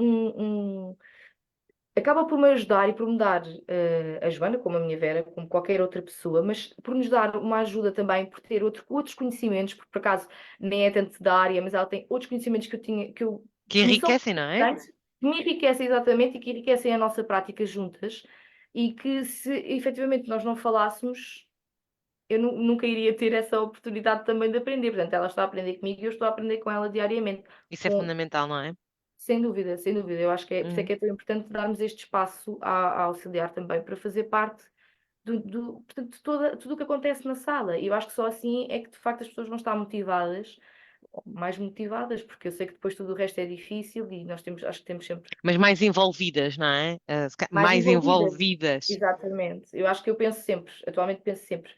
acaba por me ajudar e por me dar, a Joana, como a minha Vera, como qualquer outra pessoa, mas por nos dar uma ajuda também, por ter outros conhecimentos, porque por acaso nem é tanto da área, mas ela tem outros conhecimentos Que que me são enriquecem, não é? importantes, que me enriquecem exatamente e que enriquecem a nossa prática juntas, e que se efetivamente nós não falássemos, eu nunca iria ter essa oportunidade também de aprender. Portanto, ela está a aprender comigo e eu estou a aprender com ela diariamente. Isso é fundamental, não é? Sem dúvida, sem dúvida. Eu acho que por isso é Uhum. que é tão importante darmos este espaço à auxiliar também para fazer parte portanto, de tudo o que acontece na sala. E eu acho que só assim é que de facto as pessoas vão estar motivadas, ou mais motivadas, porque eu sei que depois tudo o resto é difícil e acho que temos sempre Mas mais envolvidas, não é? mais Mais envolvidas. envolvidas. Exatamente. Eu acho que eu penso sempre, atualmente penso sempre,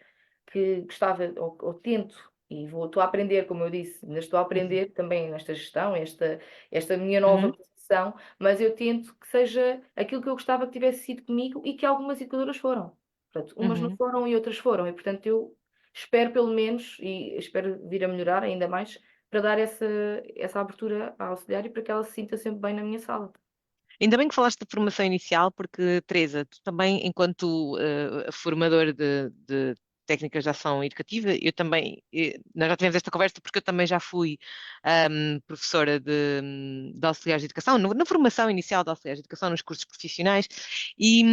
que gostava, ou tento, e estou a aprender, como eu disse, ainda estou a Uhum. aprender também nesta gestão, esta minha nova Uhum. posição, mas eu tento que seja aquilo que eu gostava que tivesse sido comigo e que algumas educadoras foram. Portanto, umas não Uhum. foram e outras foram, e portanto eu espero pelo menos, e espero vir a melhorar ainda mais, para dar essa abertura à auxiliar e para que ela se sinta sempre bem na minha sala. Ainda bem que falaste da formação inicial, porque, Teresa, tu também, enquanto formador de técnicas de ação educativa, eu também, nós já tivemos esta conversa porque eu também já fui professora de auxiliares de educação, na formação inicial de auxiliares de educação, nos cursos profissionais, e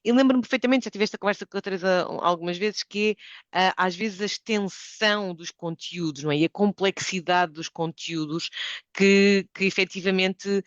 lembro-me perfeitamente, já tive esta conversa com a Teresa algumas vezes, que é, às vezes a extensão dos conteúdos, não é? E a complexidade dos conteúdos que efetivamente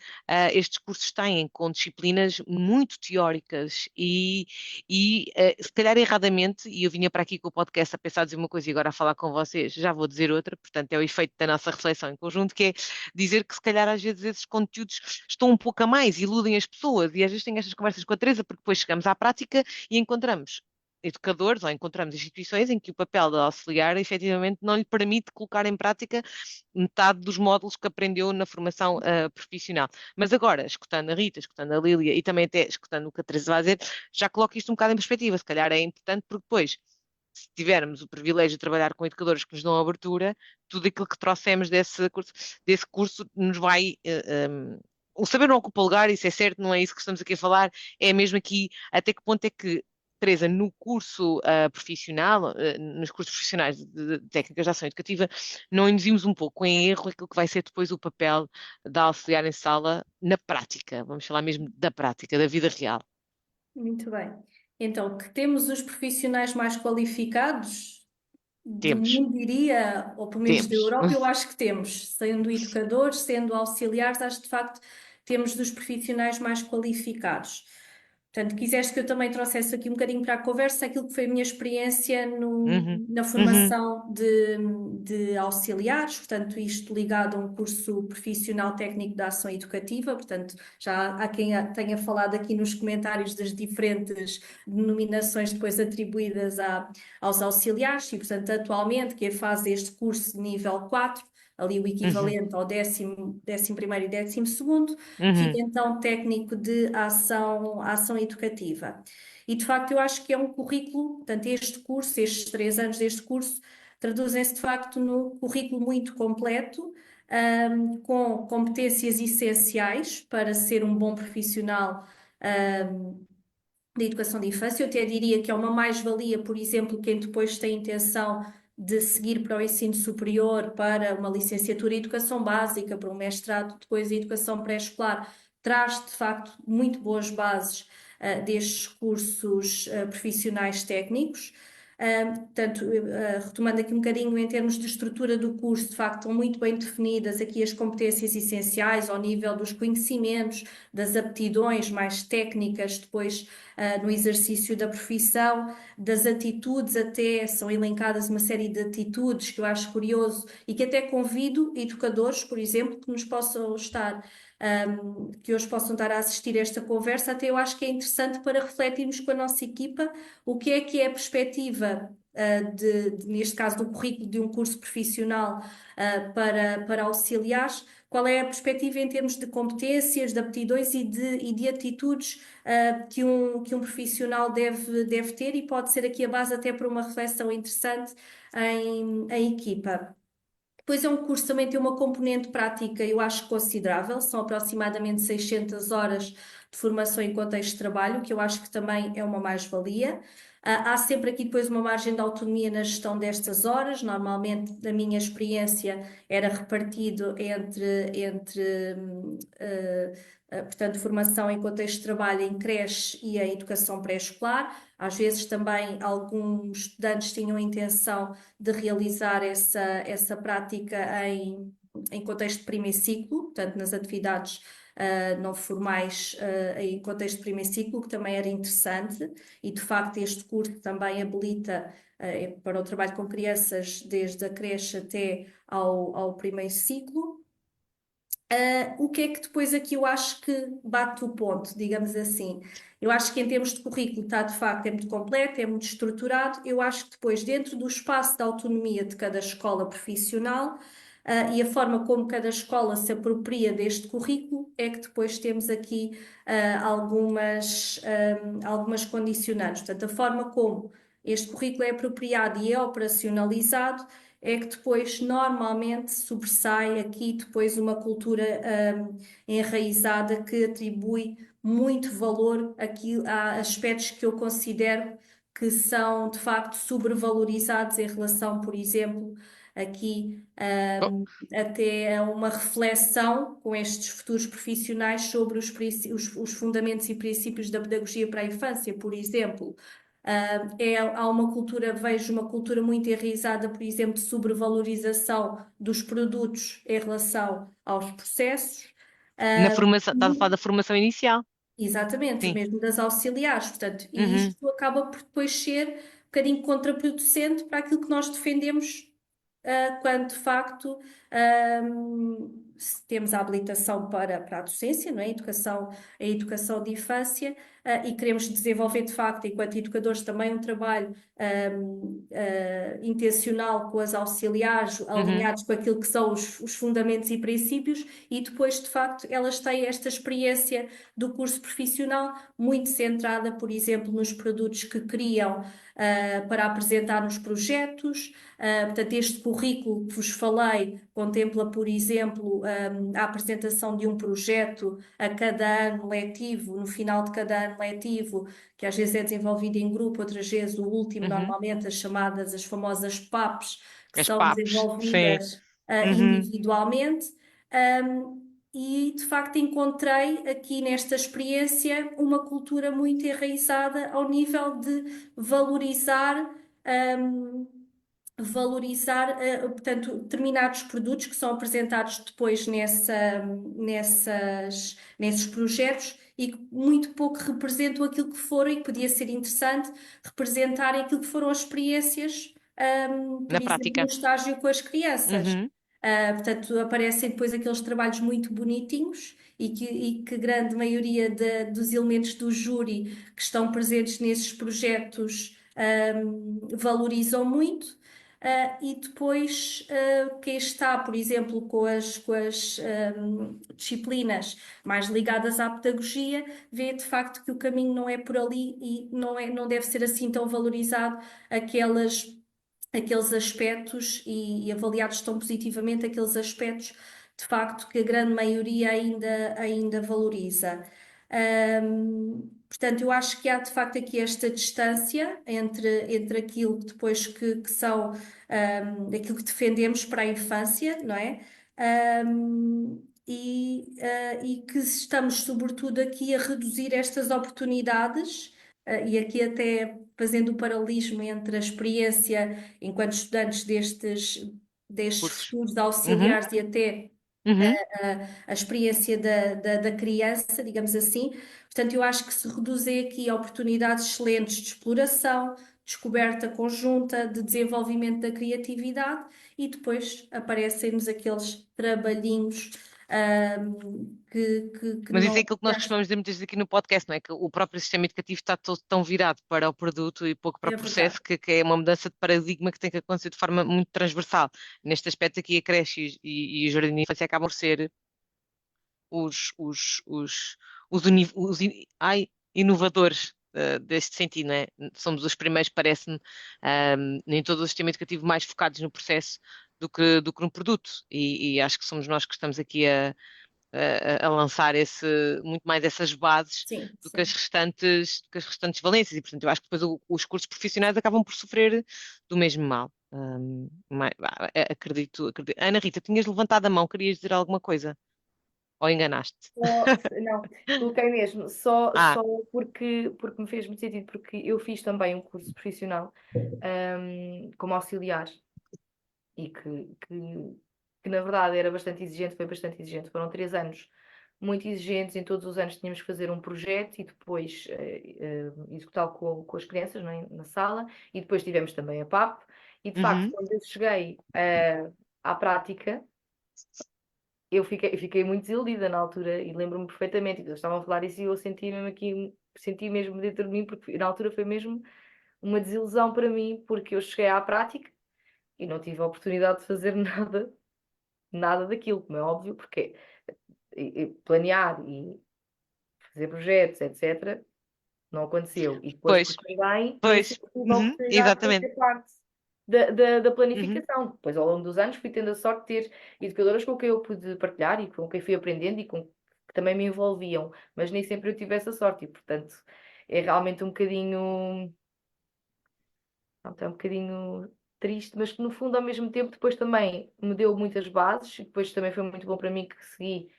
estes cursos têm, com disciplinas muito teóricas e se calhar erradamente, e eu vinha para aqui com o podcast a pensar dizer uma coisa e agora a falar com vocês, já vou dizer outra, portanto é o efeito da nossa reflexão em conjunto, que é dizer que se calhar às vezes esses conteúdos estão um pouco a mais, iludem as pessoas, e às vezes tenho estas conversas com a Teresa, porque depois chegamos à prática e encontramos educadores ou encontramos instituições em que o papel da auxiliar efetivamente não lhe permite colocar em prática metade dos módulos que aprendeu na formação profissional. Mas agora, escutando a Rita, escutando a Lília e também até escutando o que a Teresa vai dizer, já coloco isto um bocado em perspectiva. Se calhar é importante porque depois, se tivermos o privilégio de trabalhar com educadores que nos dão abertura, tudo aquilo que trouxemos desse curso nos vai. O saber não ocupa lugar, isso é certo, não é isso que estamos aqui a falar, é mesmo aqui até que ponto é que Teresa, no curso profissional, nos cursos profissionais de técnicas de ação educativa, não induzimos um pouco em erro aquilo que vai ser depois o papel da auxiliar em sala na prática, vamos falar mesmo da prática, da vida real. Muito bem. Então, que temos os profissionais mais qualificados do Temos, mundo, diria, ou pelo menos da temos. Europa, eu acho que temos. Sendo educadores, sendo auxiliares, acho que de facto temos dos profissionais mais qualificados. Portanto, quiseste que eu também trouxesse aqui um bocadinho para a conversa aquilo que foi a minha experiência Uhum, na uhum, formação de auxiliares, portanto, isto ligado a um curso profissional técnico de ação educativa, portanto, já há quem tenha falado aqui nos comentários das diferentes denominações depois atribuídas aos auxiliares, e, portanto, atualmente, quem faz este curso de nível 4, ali o uhum, equivalente ao décimo primeiro e 12º, fica uhum, então técnico de ação educativa. E de facto eu acho que é um currículo, portanto este curso, estes 3 anos deste curso, traduzem-se de facto no currículo muito completo, com competências essenciais para ser um bom profissional, de educação de infância. Eu até diria que é uma mais-valia, por exemplo, quem depois tem intenção de seguir para o ensino superior, para uma licenciatura em educação básica, para um mestrado depois em educação pré-escolar, traz de facto muito boas bases destes cursos profissionais técnicos. Portanto, retomando aqui um bocadinho em termos de estrutura do curso, de facto, estão muito bem definidas aqui as competências essenciais ao nível dos conhecimentos, das aptidões mais técnicas, depois no exercício da profissão, das atitudes até, são elencadas uma série de atitudes que eu acho curioso e que até convido educadores, por exemplo, que nos possam estar que hoje possam estar a assistir a esta conversa, até eu acho que é interessante para refletirmos com a nossa equipa o que é a perspectiva, neste caso, do currículo de um curso profissional para auxiliares, qual é a perspectiva em termos de competências, de aptidões e de atitudes que um profissional deve ter, e pode ser aqui a base até para uma reflexão interessante em equipa. Depois é um curso que também tem uma componente prática, eu acho considerável, são aproximadamente 600 horas de formação em contexto de trabalho, que eu acho que também é uma mais-valia. Há sempre aqui depois uma margem de autonomia na gestão destas horas, normalmente, na minha experiência, era repartido portanto, formação em contexto de trabalho em creche e a educação pré-escolar. Às vezes também alguns estudantes tinham a intenção de realizar essa prática em contexto de primeiro ciclo, portanto, nas atividades não formais em contexto de primeiro ciclo, que também era interessante, e de facto este curso também habilita para o trabalho com crianças desde a creche até ao primeiro ciclo. O que é que depois aqui eu acho que bate o ponto, digamos assim? Eu acho que em termos de currículo está de facto é muito completo, é muito estruturado. Eu acho que depois, dentro do espaço de autonomia de cada escola profissional, e a forma como cada escola se apropria deste currículo, é que depois temos aqui algumas condicionantes. Portanto, a forma como este currículo é apropriado e é operacionalizado é que depois normalmente sobressai aqui depois uma cultura enraizada que atribui muito valor aqui a aspectos que eu considero que são de facto sobrevalorizados em relação, por exemplo, aqui oh, até a uma reflexão com estes futuros profissionais sobre os fundamentos e princípios da pedagogia para a infância, por exemplo. Há uma cultura, vejo uma cultura muito enraizada, por exemplo, de sobrevalorização dos produtos em relação aos processos. na Ah, formação, estás a falar e- da formação inicial? Exatamente, Sim. mesmo das auxiliares, portanto, e Uhum, isto acaba por depois ser um bocadinho contraproducente para aquilo que nós defendemos quando de facto se temos a habilitação para a docência, não é? A educação de infância, e queremos desenvolver de facto, enquanto educadores, também um trabalho intencional com as auxiliares, uhum. alinhados com aquilo que são os fundamentos e princípios, e depois de facto elas têm esta experiência do curso profissional muito centrada, por exemplo, nos produtos que criam para apresentar nos projetos. Portanto, este currículo que vos falei contempla, por exemplo, a apresentação de um projeto a cada ano letivo, no final de cada ano letivo, que às vezes é desenvolvido em grupo, outras vezes o último, Uhum. normalmente as famosas PAPs, que As são PAPs, sim. desenvolvidas Uhum. individualmente. E de facto encontrei aqui nesta experiência uma cultura muito enraizada ao nível de valorizar, um, portanto, determinados produtos que são apresentados depois nesses projetos e que muito pouco representam aquilo que foram e que podia ser interessante representarem aquilo que foram as experiências, Na por exemplo, no prática. estágio com as crianças. Uhum. Portanto, aparecem depois aqueles trabalhos muito bonitinhos e que grande maioria dos elementos do júri que estão presentes nesses projetos valorizam muito. E depois, quem está, por exemplo, com as disciplinas mais ligadas à pedagogia, vê de facto que o caminho não é por ali e não deve ser assim tão valorizado aqueles aspectos e avaliados tão positivamente aqueles aspectos, de facto, que a grande maioria ainda valoriza. Portanto, eu acho que há de facto aqui esta distância entre aquilo que depois que são aquilo que defendemos para a infância, não é? E que estamos, sobretudo, aqui a reduzir estas oportunidades, e aqui até fazendo o paralelismo entre a experiência enquanto estudantes destes Cursos. futuros Uhum. auxiliares e até Uhum. a experiência da criança, digamos assim. Portanto, eu acho que se reduzem aqui a oportunidades excelentes de exploração, descoberta conjunta, de desenvolvimento da criatividade e depois aparecem-nos aqueles trabalhinhos que Mas isso é não. aquilo que nós costumamos dizer muitas vezes aqui no podcast, não é? Que o próprio sistema educativo está tão virado para o produto e pouco para o É verdade. processo que é uma mudança de paradigma que tem que acontecer de forma muito transversal. Neste aspecto aqui, a creche e o jardim de infância acabam por ser os, os, os, inovadores deste sentido, não é? Somos os primeiros, parece-me, em todo o sistema educativo, mais focados no processo do que no produto. E acho que somos nós que estamos aqui a lançar muito mais essas bases Sim, do que sim. as restantes valências. E, portanto, eu acho que depois os cursos profissionais acabam por sofrer do mesmo mal. Acredito. Ana Rita, tinhas levantado a mão, querias dizer alguma coisa? Ou enganaste? Não, coloquei mesmo, só, Ah, só porque me fez muito sentido, porque eu fiz também um curso profissional, como auxiliar e que na verdade era bastante exigente, foi bastante exigente. Foram 3 anos muito exigentes, em todos os anos tínhamos que fazer um projeto e depois executá-lo com as crianças, não é, na sala, e depois tivemos também a PAP, e de facto, uhum. quando eu cheguei à prática, eu fiquei muito desiludida na altura e lembro-me perfeitamente que eles estavam a falar isso e eu senti mesmo aqui, senti mesmo dentro de mim, porque na altura foi mesmo uma desilusão para mim, porque eu cheguei à prática e não tive a oportunidade de fazer nada daquilo, como é óbvio, porque planear e fazer projetos, etc., não aconteceu. E depois, Pois, porque também nem pois, sempre tive a uhum, oportunidade de exatamente. fazer parte da Uhum. planificação. Depois, ao longo dos anos, fui tendo a sorte de ter educadoras com quem eu pude partilhar e com quem fui aprendendo e que também me envolviam, mas nem sempre eu tive essa sorte e, portanto, é realmente um bocadinho. Pronto, é um bocadinho triste, mas que no fundo, ao mesmo tempo, depois também me deu muitas bases e depois também foi muito bom para mim que segui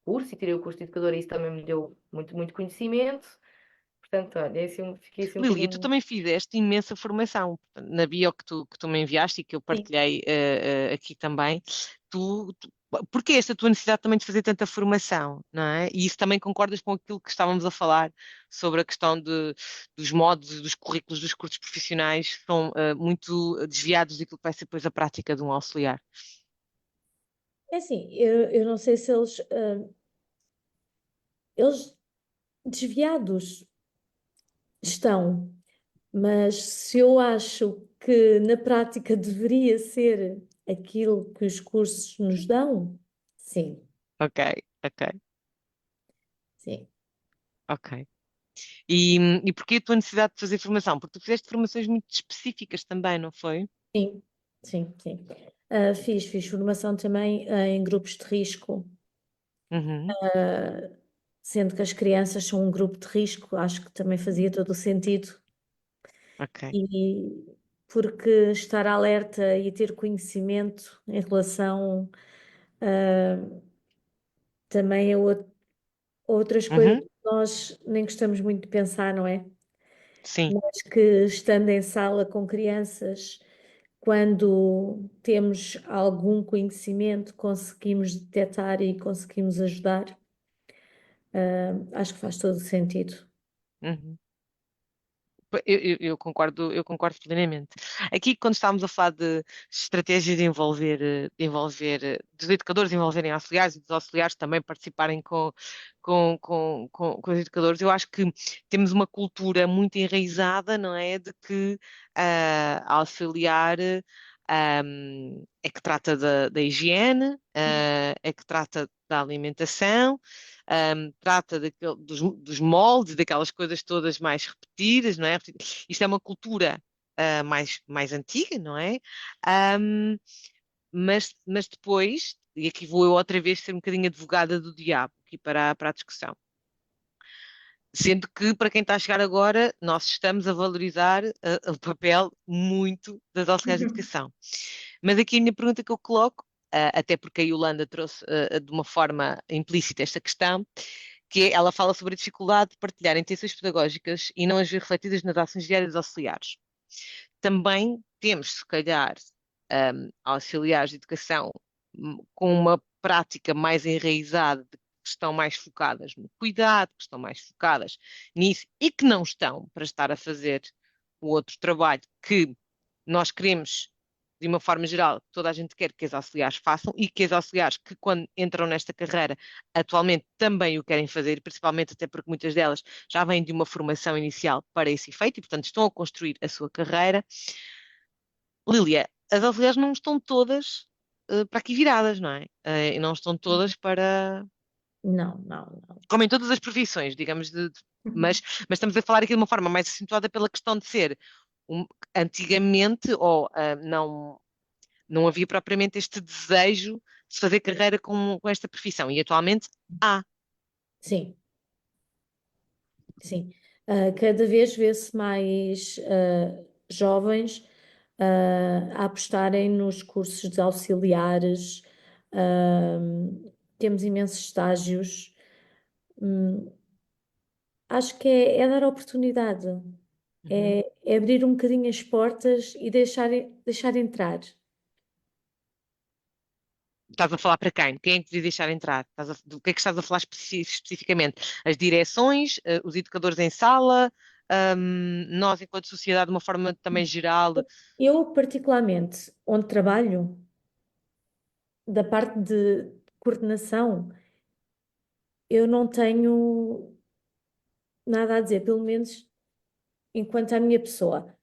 curso e tirei o curso de educadora e isso também me deu muito, muito conhecimento. Portanto, olha, fiquei assim um Lília, tu bocadinho. também fizeste imensa formação. Na bio que tu me enviaste e que eu Sim. partilhei aqui também. Porquê esta tua necessidade também de fazer tanta formação, não é? E isso também concordas com aquilo que estávamos a falar sobre a questão dos modos e dos currículos dos cursos profissionais que são muito desviados daquilo que vai ser depois a prática de um auxiliar. É assim, eu não sei se eles desviados estão, mas se eu acho que na prática deveria ser aquilo que os cursos nos dão, sim, Ok, ok, sim, ok. E porquê a tua necessidade de fazer formação? Porque tu fizeste formações muito específicas também, não foi? sim, sim, sim. Fiz formação também em grupos de risco, Uhum, sendo que as crianças são um grupo de risco, acho que também fazia todo o sentido. ok. E porque estar alerta e ter conhecimento em relação também a outras coisas Uhum, que nós nem gostamos muito de pensar, não é? sim. Mas que estando em sala com crianças, quando temos algum conhecimento, conseguimos detectar e conseguimos ajudar, acho que faz todo o sentido. Uhum. Eu concordo plenamente. Aqui, quando estávamos a falar de estratégias dos educadores envolverem auxiliares e dos auxiliares também participarem com os educadores, eu acho que temos uma cultura muito enraizada, não é? De que a auxiliar é que trata da higiene, é que trata da alimentação, trata dos moldes, daquelas coisas todas mais repetidas, não é? Isto é uma cultura mais antiga, não é? Ahm, mas depois, e aqui vou eu outra vez ser um bocadinho advogada do diabo aqui para a discussão. Sendo que, para quem está a chegar agora, nós estamos a valorizar o papel muito das auxiliares de educação. Mas aqui a minha pergunta que eu coloco, até porque a Yolanda trouxe de uma forma implícita esta questão, que é, ela fala sobre a dificuldade de partilhar intenções pedagógicas e não as ver refletidas nas ações diárias dos auxiliares. Também temos, se calhar, auxiliares de educação com uma prática mais enraizada, que estão mais focadas no cuidado, que estão mais focadas nisso e que não estão para estar a fazer o outro trabalho que nós queremos, de uma forma geral, que toda a gente quer que as auxiliares façam e que as auxiliares que, quando entram nesta carreira, atualmente também o querem fazer, principalmente até porque muitas delas já vêm de uma formação inicial para esse efeito e, portanto, estão a construir a sua carreira. Lília, as auxiliares não estão todas para aqui viradas, não é? E não estão todas para. Não, não, não. Como em todas as profissões, digamos, mas estamos a falar aqui de uma forma mais acentuada pela questão de ser. Antigamente, ou não havia propriamente este desejo de fazer carreira com esta profissão, e atualmente há. Sim, sim. Cada vez vê-se mais jovens a apostarem nos cursos de auxiliares. ah, Temos imensos estágios. Hum, Acho que é dar oportunidade, Uhum. é abrir um bocadinho as portas e deixar entrar. Estás a falar para quem? Quem é que devia deixar entrar? Do que é que estás a falar especificamente? As direções, os educadores em sala, nós, enquanto sociedade, de uma forma também geral. Eu, particularmente, onde trabalho, da parte de coordenação, eu não tenho nada a dizer, pelo menos enquanto à minha pessoa.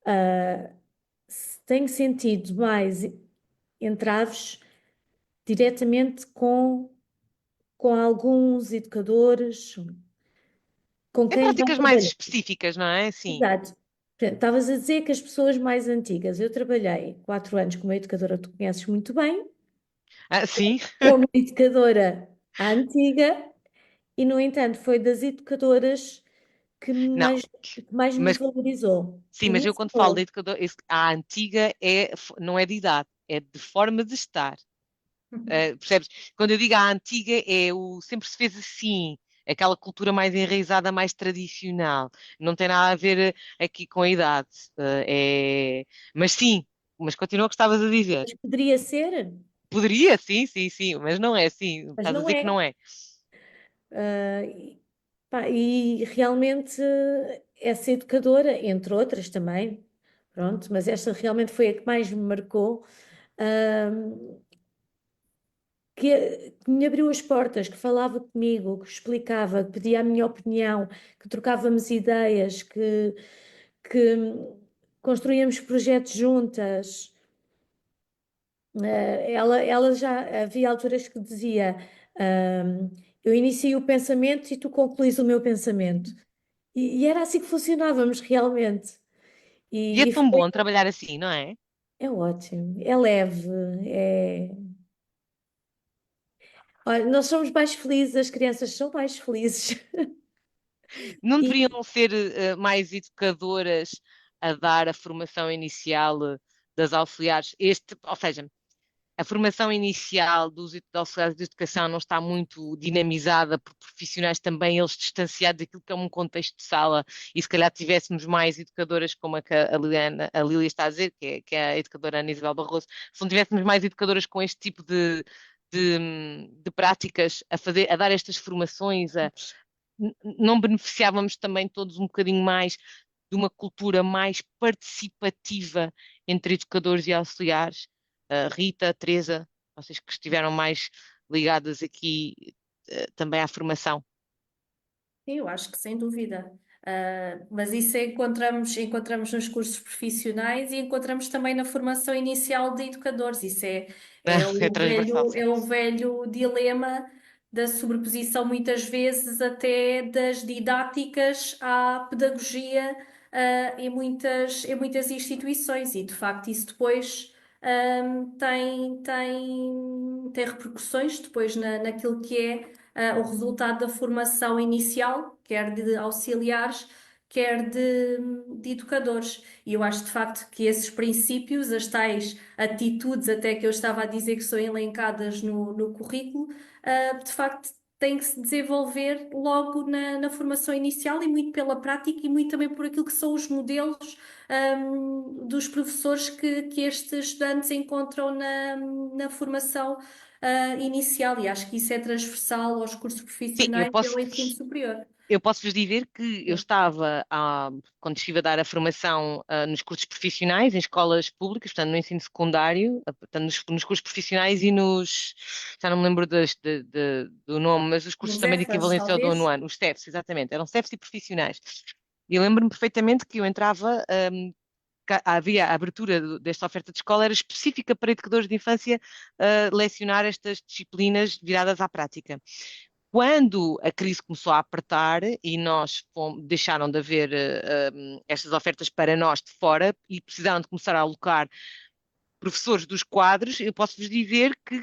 Ah, Tenho sentido mais entraves diretamente com alguns educadores, com Em quem vai práticas mais trabalhar. específicas, não é? Sim. Exato. Portanto, estavas a dizer que as pessoas mais antigas, eu trabalhei 4 anos como educadora, tu conheces muito bem, Sim. como educadora antiga, e no entanto foi das educadoras Não, que mais me mas valorizou sim, e me mas eu quando falo de ensinou. educador, a antiga não é de idade, é de forma de estar. Percebes? Quando eu digo a antiga, sempre se fez assim, aquela cultura mais enraizada, mais tradicional. Não tem nada a ver aqui com a idade. Mas sim, mas continua o que estavas a dizer. Mas poderia ser, Poderia, sim, sim, sim, mas não é assim. mas Estás a não dizer que não é. é. Pá, e realmente essa educadora, entre outras também, pronto, mas esta realmente foi a que mais me marcou, ahm, que me abriu as portas, que falava comigo, que explicava, que pedia a minha opinião, que trocávamos ideias, que construíamos projetos juntas. Ela já havia alturas que dizia, ahm, eu inicio o pensamento e tu concluís o meu pensamento. E era assim que funcionávamos realmente. E é E tão foi, bom trabalhar assim, não é? É ótimo, é leve, é... Olha, nós somos mais felizes, as crianças são mais felizes. Não E deveriam ser mais educadoras a dar a formação inicial das auxiliares? Ou seja, a formação inicial dos auxiliares de educação não está muito dinamizada por profissionais também, eles distanciados daquilo que é um contexto de sala, e se calhar tivéssemos mais educadoras, como a que a Lília está a dizer, que é a educadora Ana Isabel Barroso, se não tivéssemos mais educadoras com este tipo de práticas a dar estas formações, não beneficiávamos também todos um bocadinho mais de uma cultura mais participativa entre educadores e auxiliares? Rita, Teresa, vocês que estiveram mais ligadas aqui também à formação. Sim, eu acho que sem dúvida. Mas isso encontramos nos cursos profissionais e encontramos também na formação inicial de educadores. Isso É transversal, sim. é o velho dilema da sobreposição, muitas vezes, até das didáticas à pedagogia, em muitas instituições. E, de facto, isso depois, tem repercussões depois naquilo que é o resultado da formação inicial, quer de auxiliares, quer de educadores. E eu acho de facto que esses princípios, as tais atitudes, até que eu estava a dizer que são elencadas no currículo, de facto têm que se desenvolver logo na formação inicial e muito pela prática e muito também por aquilo que são os modelos dos professores que estes estudantes encontram na formação inicial, e acho que isso é transversal aos cursos Sim, eu profissionais e posso, ao ensino superior. eu posso vos dizer que eu Sim. estava, quando estive a dar a formação nos cursos profissionais, em escolas públicas, portanto, no ensino secundário, portanto, nos cursos profissionais e já não me lembro do nome, mas os cursos Nos também de EFAs, equivalência ao nono talvez. ano, os CEFs, exatamente, eram CEFs e profissionais. E eu lembro-me perfeitamente que eu entrava, havia a abertura desta oferta de escola, era específica para educadores de infância lecionar estas disciplinas viradas à prática. Quando a crise começou a apertar e deixaram de haver estas ofertas para nós de fora e precisaram de começar a alocar professores dos quadros, eu posso-vos dizer que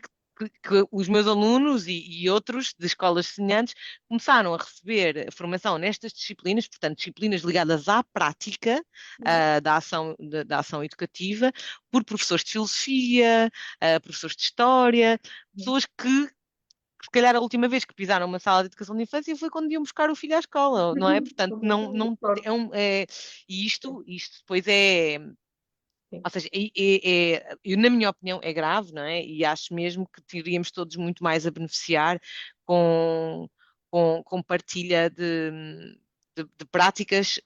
os meus alunos e outros de escolas semelhantes começaram a receber formação nestas disciplinas, portanto, disciplinas ligadas à prática Exato. da ação educativa, por professores de filosofia, professores de história, pessoas que se calhar a última vez que pisaram uma sala de educação de infância foi quando iam buscar o filho à escola, não é? Portanto, Completamente. é e isto depois é, Sim. ou seja, na minha opinião é grave, não é? E acho mesmo que teríamos todos muito mais a beneficiar com, com partilha de práticas,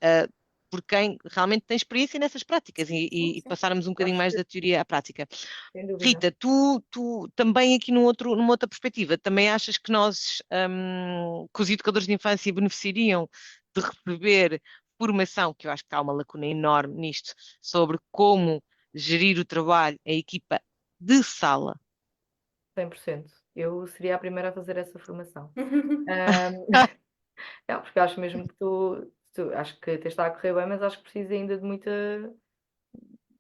por quem realmente tem experiência nessas práticas Sim, e sim. passarmos um bocadinho Acho mais que, da teoria à prática. sem dúvida. Rita, tu também aqui numa outra perspectiva, também achas que que os educadores de infância beneficiariam de receber formação, que eu acho que há uma lacuna enorme nisto, sobre como gerir o trabalho, a equipa de sala? 100%. Eu seria a primeira a fazer essa formação. Ahm, não, porque acho mesmo que acho que até está a correr bem, mas acho que precisa ainda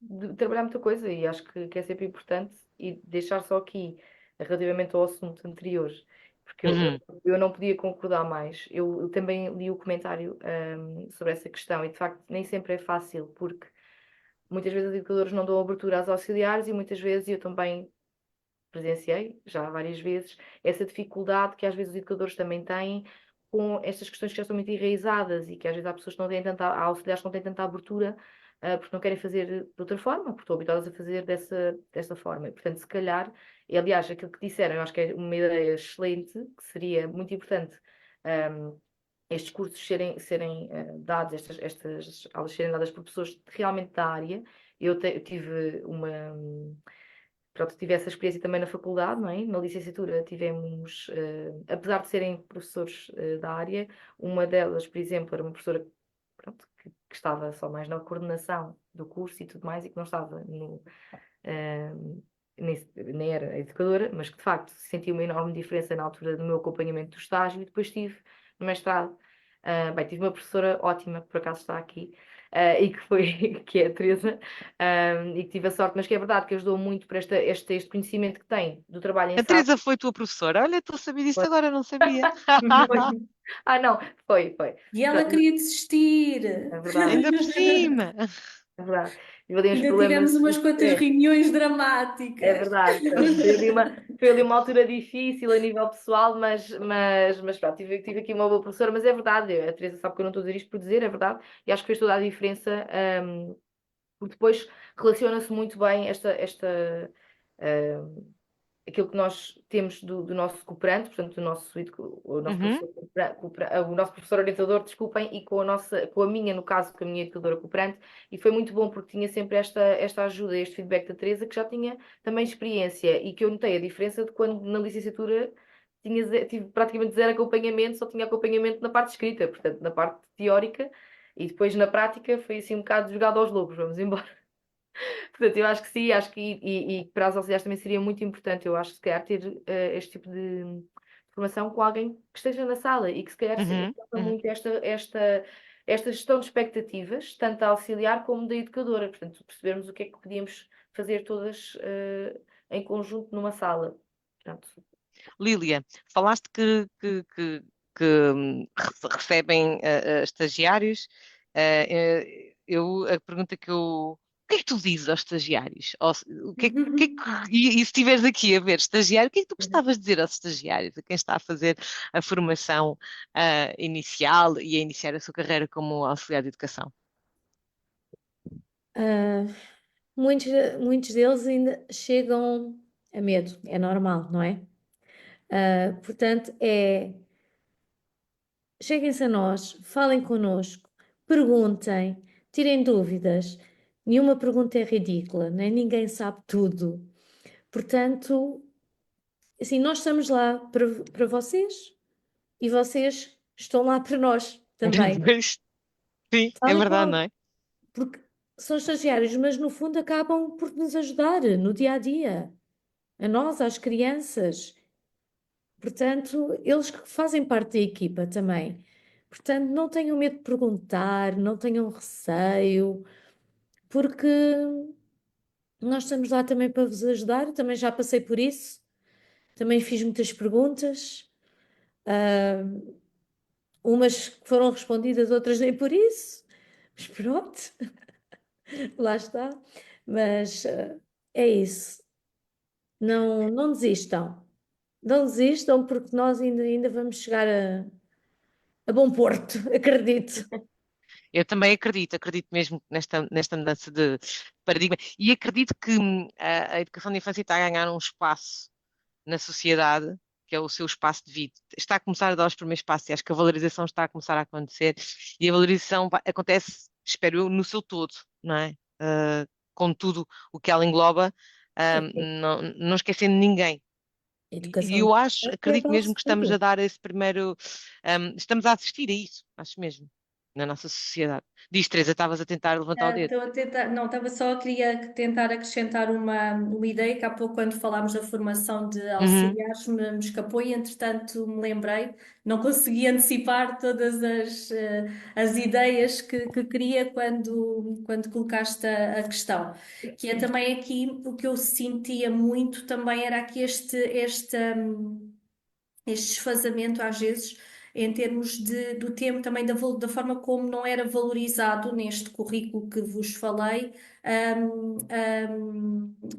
de trabalhar muita coisa e acho que é sempre importante e deixar só aqui relativamente ao assunto anterior, porque Uhum, eu não podia concordar mais. Eu também li o comentário sobre essa questão e de facto nem sempre é fácil, porque muitas vezes os educadores não dão abertura às auxiliares e muitas vezes eu também presenciei, já várias vezes, essa dificuldade que às vezes os educadores também têm com estas questões que já estão muito enraizadas e que às vezes há pessoas que não têm há auxiliares que não têm tanta abertura, porque não querem fazer de outra forma, porque estão habituadas a fazer dessa forma. E, portanto, se calhar, e aliás, aquilo que disseram, eu acho que é uma ideia excelente, que seria muito importante, estes cursos serem dados, estas aulas serem dadas por pessoas realmente da área. Eu tive pronto, tive essa experiência também na faculdade, não é? Na licenciatura tivemos, apesar de serem professores da área, uma delas, por exemplo, era uma professora pronto, que estava só mais na coordenação do curso e tudo mais, e que não estava eh, nem era educadora, mas que de facto senti uma enorme diferença na altura do meu acompanhamento do estágio, e depois tive no mestrado. Bem, tive uma professora ótima, que por acaso está aqui, e que foi, que é a Teresa, e que tive a sorte, mas que é verdade que ajudou muito para este conhecimento que tem do trabalho em A sala. Teresa foi tua professora. Olha, estou a saber disso Foi. agora, não sabia. Ah, não, foi. E ela Pronto, queria desistir. é verdade, Ainda por cima. é verdade. Tive ali uns Ainda problemas tivemos umas de quantas stress. reuniões É dramáticas. verdade, pronto, foi ali uma altura difícil a nível pessoal, mas pronto, tive aqui uma boa professora, mas é verdade, a Teresa sabe que eu não estou a dizer isto por dizer, é verdade, e acho que fez toda a diferença, porque depois relaciona-se muito bem hum, aquilo que nós temos do nosso cooperante, portanto, o nosso Uhum, professor, o nosso professor orientador, desculpem, e com a minha, no caso, com a minha educadora cooperante, e foi muito bom porque tinha sempre esta ajuda, este feedback da Teresa, que já tinha também experiência, e que eu notei a diferença de quando na licenciatura tive praticamente zero acompanhamento, só tinha acompanhamento na parte escrita, portanto, na parte teórica, e depois na prática foi assim um bocado jogado aos lobos, vamos embora. Portanto, eu acho que sim, acho que e para as auxiliares também seria muito importante, eu acho que se calhar ter este tipo de formação com alguém que esteja na sala e que se calhar uhum, faça uhum. muito esta gestão de expectativas, tanto da auxiliar como da educadora, portanto, percebermos o que é que podíamos fazer todas em conjunto numa sala. Portanto, Lília, falaste que, recebem estagiários. A pergunta que eu. O que é que tu dizes aos estagiários? E se estiveres aqui a ver estagiário, o que é que tu gostavas de dizer aos estagiários, a quem está a fazer a formação inicial e a iniciar a sua carreira como auxiliar de educação? Ah, muitos, muitos deles ainda chegam a medo, é normal, não é? Portanto, cheguem-se a nós, falem connosco, perguntem, tirem dúvidas. Nenhuma pergunta é ridícula, nem ninguém sabe tudo. Portanto, assim, nós estamos lá para vocês e vocês estão lá para nós também. Pois, sim, é Falem verdade, não com, é? porque são estagiários, mas no fundo acabam por nos ajudar no dia a dia, a nós, às crianças. Portanto, eles que fazem parte da equipa também. Portanto, não tenham medo de perguntar, não tenham receio, porque nós estamos lá também para vos ajudar. Eu também já passei por isso, também fiz muitas perguntas, ah, umas que foram respondidas, outras nem por isso, mas pronto, lá está. Mas é isso, não desistam, não desistam, porque nós ainda vamos chegar a bom porto, acredito. Eu também acredito mesmo nesta mudança de paradigma e acredito que a educação de infância está a ganhar um espaço na sociedade, que é o seu espaço de vida. Está a começar a dar os primeiros passos e acho que a valorização está a começar a acontecer e a valorização acontece, espero eu, no seu todo, não é? Com tudo o que ela engloba, não esquecendo ninguém. E Educação eu é a acredito mesmo base que de estamos a tudo. dar esse primeiro, estamos a assistir a isso, acho mesmo, na nossa sociedade. Diz, Teresa, estavas a tentar levantar o dedo. Estou a tentar, não, estava só a queria tentar acrescentar uma ideia que há pouco, quando falámos da formação de Uhum. auxiliares, me escapou e, entretanto, me lembrei, não consegui antecipar todas as ideias que queria quando colocaste a questão. Que é também aqui o que eu sentia muito também era aqui este desfazamento às vezes em termos do tempo, também da forma como não era valorizado neste currículo que vos falei,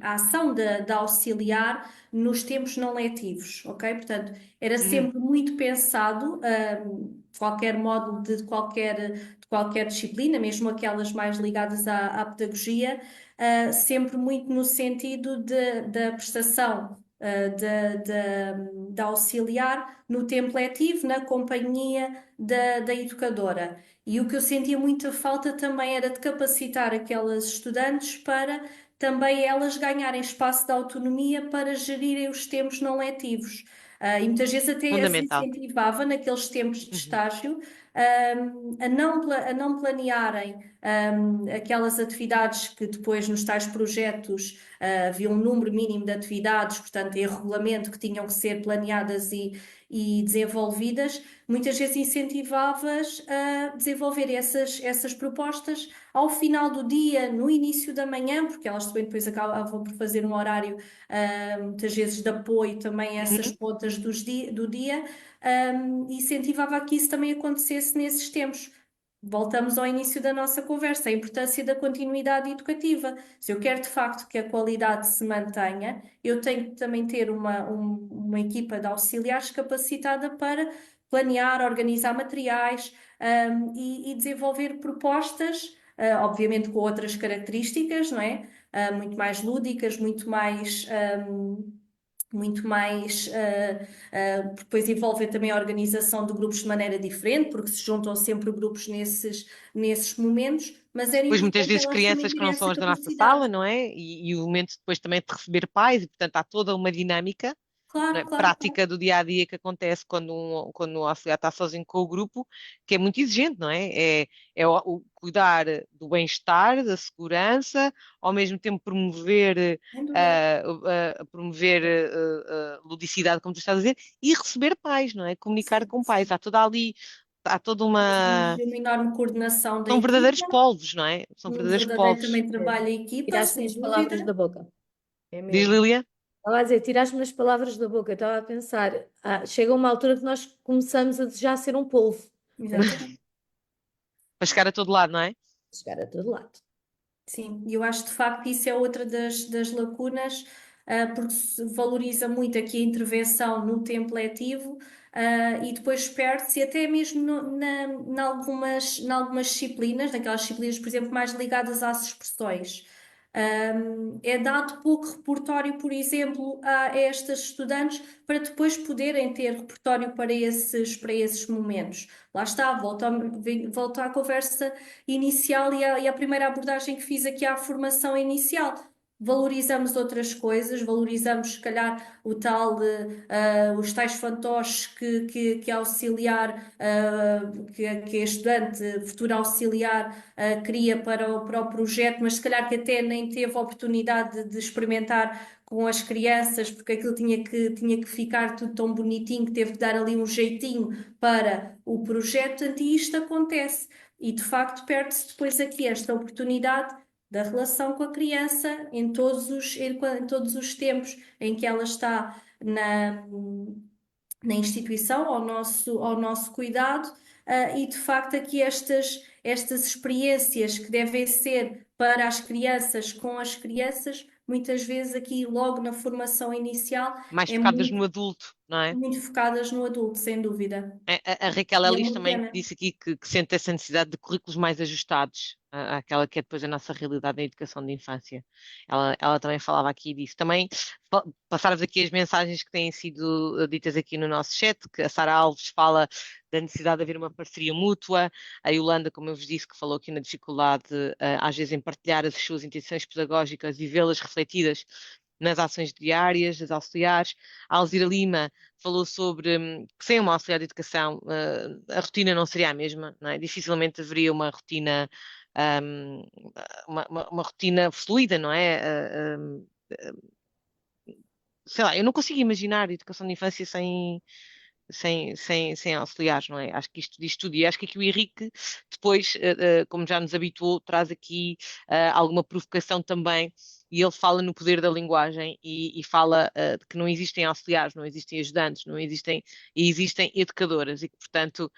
a ação da auxiliar nos tempos não letivos, ok? Portanto, era Uhum. sempre muito pensado, qualquer módulo de qualquer disciplina, mesmo aquelas mais ligadas à pedagogia, sempre muito no sentido da prestação da auxiliar no tempo letivo, na companhia da educadora. E o que eu sentia muita falta também era de capacitar aquelas estudantes para também elas ganharem espaço de autonomia para gerirem os tempos não letivos. E muitas vezes até as Fundamental. incentivava naqueles tempos de Uhum. estágio, a não planearem aquelas atividades que depois nos tais projetos havia um número mínimo de atividades, portanto, em regulamento que tinham que ser planeadas e desenvolvidas, muitas vezes incentivavas a desenvolver essas propostas ao final do dia, no início da manhã, porque elas também depois acabavam por fazer um horário, muitas vezes de apoio também a essas pontas do dia, incentivava a que isso também acontecesse nesses tempos. Voltamos ao início da nossa conversa, a importância da continuidade educativa. Se eu quero de facto que a qualidade se mantenha, eu tenho que também ter uma equipa de auxiliares capacitada para planear, organizar materiais, e desenvolver propostas, obviamente com outras características, não é? Muito mais lúdicas, depois envolve também a organização de grupos de maneira diferente, porque se juntam sempre grupos nesses momentos, mas era Depois muitas importante vezes elas também crianças que terem não são essa as da nossa sala, capacidade. não é? E o momento depois também de receber pais, e portanto há toda uma dinâmica, não Claro, é, claro, claro. prática do dia a dia que acontece quando o auxiliar está sozinho com o grupo, que é muito exigente, não é? É o cuidar do bem-estar, da segurança, ao mesmo tempo promover, Sem dúvida. ludicidade, como tu estás a dizer, e receber pais, não é? Comunicar Sim, com pais. sim. Há toda Exige uma. uma enorme coordenação da São verdadeiros equipa, polvos, não é? São um verdadeiros verdadeiro polvos. também É, trabalho em equipa, Tiraste-me sem as palavras da dúvida. boca. é Diz mesmo. Lília? Estava a dizer, tiraste-me as palavras da boca. Estava a pensar, chega uma altura que nós começamos a desejar ser um polvo. Exatamente. Para chegar a todo lado, não é? Chegar a todo lado. Sim, e eu acho de facto que isso é outra das lacunas, porque se valoriza muito aqui a intervenção no tempo letivo, e depois perde-se até mesmo em algumas disciplinas, naquelas disciplinas, por exemplo, mais ligadas às expressões. É dado pouco repertório, por exemplo, a estas estudantes para depois poderem ter repertório para esses momentos. Lá está, volto à conversa inicial e à primeira abordagem que fiz aqui à formação inicial. Valorizamos outras coisas, valorizamos, se calhar, os tais fantoches que a auxiliar, que a estudante, futura auxiliar, cria para o projeto, mas se calhar que até nem teve a oportunidade de experimentar com as crianças, porque aquilo tinha que ficar tudo tão bonitinho que teve que dar ali um jeitinho para o projeto, portanto, e isto acontece. E de facto perde-se depois aqui esta oportunidade da relação com a criança em todos os tempos em que ela está na instituição, ao nosso cuidado, e de facto aqui estas experiências que devem ser para as crianças, com as crianças, muitas vezes aqui logo na formação inicial, Mais é focadas no muito, adulto, não é? muito focadas no adulto, sem dúvida. A Raquel E é Elis uma também pena. disse aqui que sente essa necessidade de currículos mais ajustados àquela que é depois a nossa realidade na educação de infância. Ela também falava aqui disso. Também passar-vos aqui as mensagens que têm sido ditas aqui no nosso chat, que a Sara Alves fala da necessidade de haver uma parceria mútua, a Yolanda, como eu vos disse, que falou aqui na dificuldade, às vezes, em partilhar as suas intenções pedagógicas e vê-las refletidas nas ações diárias das auxiliares. A Alzira Lima falou sobre que sem uma auxiliar de educação a rotina não seria a mesma, não é? Dificilmente haveria uma rotina, um, uma rotina fluida, não é? Sei lá, eu não consigo imaginar a educação de infância sem auxiliares, não é? Acho que isto diz tudo. E acho que aqui o Henrique, depois, como já nos habituou, traz aqui alguma provocação também. E ele fala no poder da linguagem e fala de que não existem auxiliares, não existem ajudantes, não existem, e existem educadoras. E que, portanto,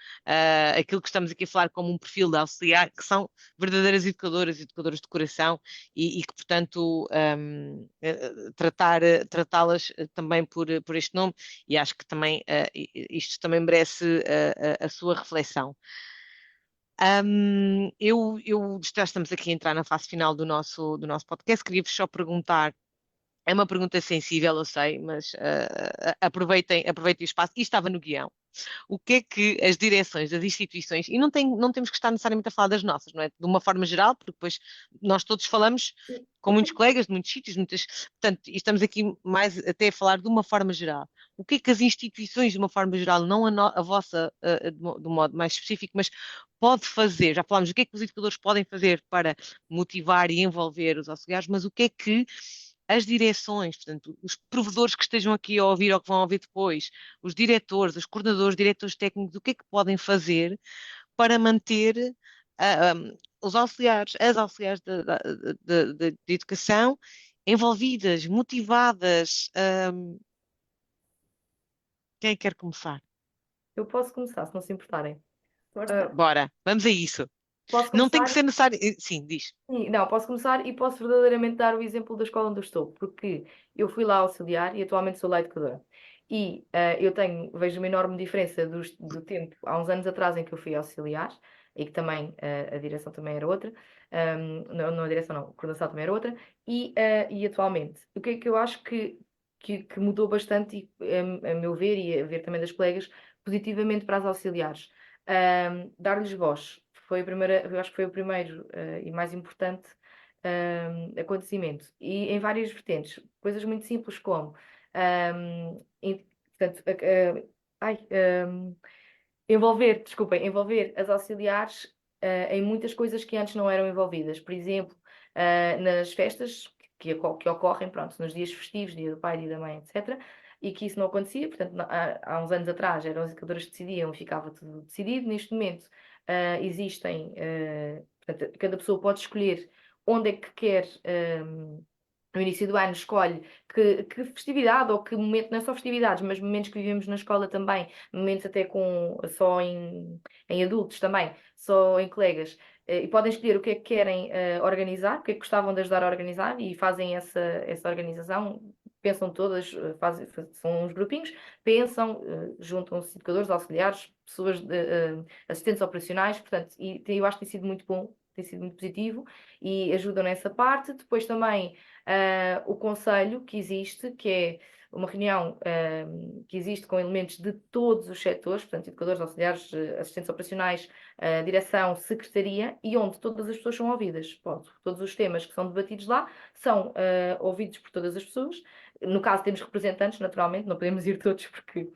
aquilo que estamos aqui a falar como um perfil de auxiliar, que são verdadeiras educadoras, educadoras de coração, e que, portanto, tratá-las também por este nome, e acho que também isto também merece a sua reflexão. Já estamos aqui a entrar na fase final do nosso podcast. Queria-vos só perguntar, é uma pergunta sensível, eu sei, mas aproveitem o espaço. E estava no guião. O que é que as direções das instituições, e não temos que estar necessariamente a falar das nossas, não é? De uma forma geral, porque depois nós todos falamos com muitos colegas de muitos sítios, portanto, e estamos aqui mais até a falar de uma forma geral. o que é que as instituições, de uma forma geral, não a vossa, de um modo mais específico, mas pode fazer, já falámos o que é que os educadores podem fazer para motivar e envolver os auxiliares, mas o que é que as direções, portanto, os provedores que estejam aqui a ouvir ou que vão ouvir depois, os diretores, os coordenadores, diretores técnicos, o que é que podem fazer para manter os auxiliares, as auxiliares de educação envolvidas, motivadas. Quem quer começar? Eu posso começar, se não se importarem. Força. Bora, vamos a isso. Posso Não tem que começar? ser necessário. Sim, diz. Sim, não, posso começar e posso verdadeiramente dar o exemplo da escola onde eu estou, porque eu fui lá auxiliar e atualmente sou lá educadora. E eu vejo uma enorme diferença do tempo há uns anos atrás em que eu fui auxiliar, e que também a direção também era outra, não a direção não, a coordenação também era outra, e atualmente. O que é que eu acho que mudou bastante, e, a meu ver e a ver também das colegas, positivamente para as auxiliares? Dar-lhes voz. Foi a primeira, eu acho que foi o primeiro e mais importante acontecimento. E em várias vertentes. Coisas muito simples como portanto, ai, envolver as auxiliares em muitas coisas que antes não eram envolvidas. Por exemplo, nas festas que ocorrem, pronto, nos dias festivos, dia do pai, dia da mãe, etc. E que isso não acontecia, portanto, há uns anos atrás eram os educadores que decidiam e ficava tudo decidido. Neste momento existem, portanto, cada pessoa pode escolher onde é que quer. No início do ano escolhe que festividade ou que momento, não é só festividades, mas momentos que vivemos na escola também, momentos até só em adultos também, só em colegas, e podem escolher o que é que querem organizar, o que é que gostavam de ajudar a organizar e fazem essa organização. Pensam todas, são uns grupinhos, pensam, juntam-se educadores, auxiliares, pessoas, assistentes operacionais, portanto, e eu acho que tem sido muito bom, tem sido muito positivo e ajudam nessa parte. Depois também o conselho que existe, que é uma reunião que existe com elementos de todos os setores, portanto, educadores, auxiliares, assistentes operacionais, direção, secretaria, e onde todas as pessoas são ouvidas. Pronto, todos os temas que são debatidos lá são ouvidos por todas as pessoas. No caso, temos representantes, naturalmente, não podemos ir todos porque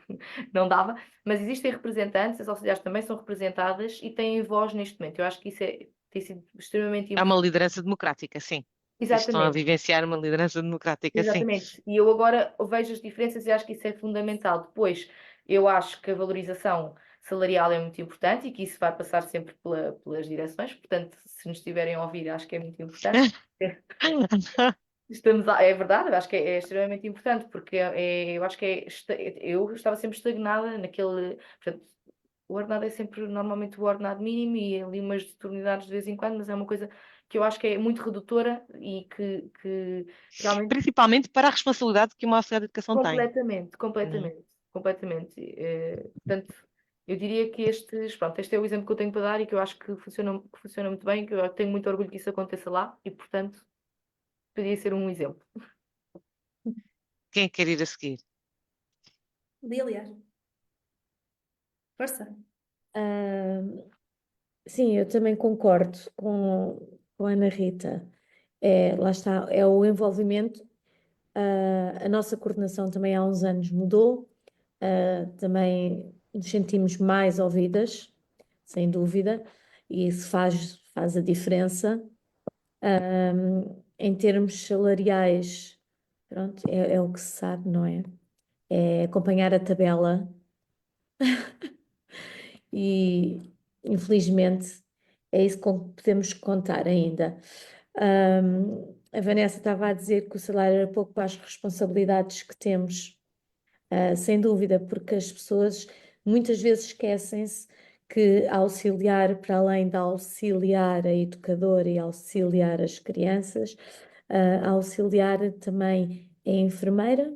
não dava, mas existem representantes, as auxiliares também são representadas e têm voz neste momento. Eu acho que isso tem sido extremamente É uma importante. liderança democrática, sim. Vocês estão a Exatamente. vivenciar uma liderança democrática, sim. Exatamente. E eu agora vejo as diferenças e acho que isso é fundamental. Depois, eu acho que a valorização salarial é muito importante e que isso vai passar sempre pelas direções. Portanto, se nos estiverem a ouvir, acho que é muito importante. É verdade, eu acho que é extremamente importante porque eu acho que eu estava sempre estagnada naquele. Portanto, o ordenado é sempre normalmente o ordenado mínimo e ali umas oportunidades de vez em quando, mas é uma coisa que eu acho que é muito redutora e que realmente. Principalmente para a responsabilidade que uma auxiliar de educação tem. Completamente, Uhum. completamente, completamente. Portanto, eu diria que este é o exemplo que eu tenho para dar e que eu acho que funciona muito bem, que eu tenho muito orgulho que isso aconteça lá e, portanto, poderia ser um exemplo. Quem quer ir a seguir? Lília. Força. Ah, sim, eu também concordo com a Ana Rita. Lá está, é o envolvimento. A nossa coordenação também há uns anos mudou. Também nos sentimos mais ouvidas, sem dúvida, e isso faz a diferença. Em termos salariais, pronto, é o que se sabe, não é? É acompanhar a tabela e, infelizmente, é isso com que podemos contar ainda. A Vanessa estava a dizer que o salário era pouco para as responsabilidades que temos, sem dúvida, porque as pessoas muitas vezes esquecem-se que auxiliar, para além de auxiliar a educadora e auxiliar as crianças, auxiliar também é enfermeira,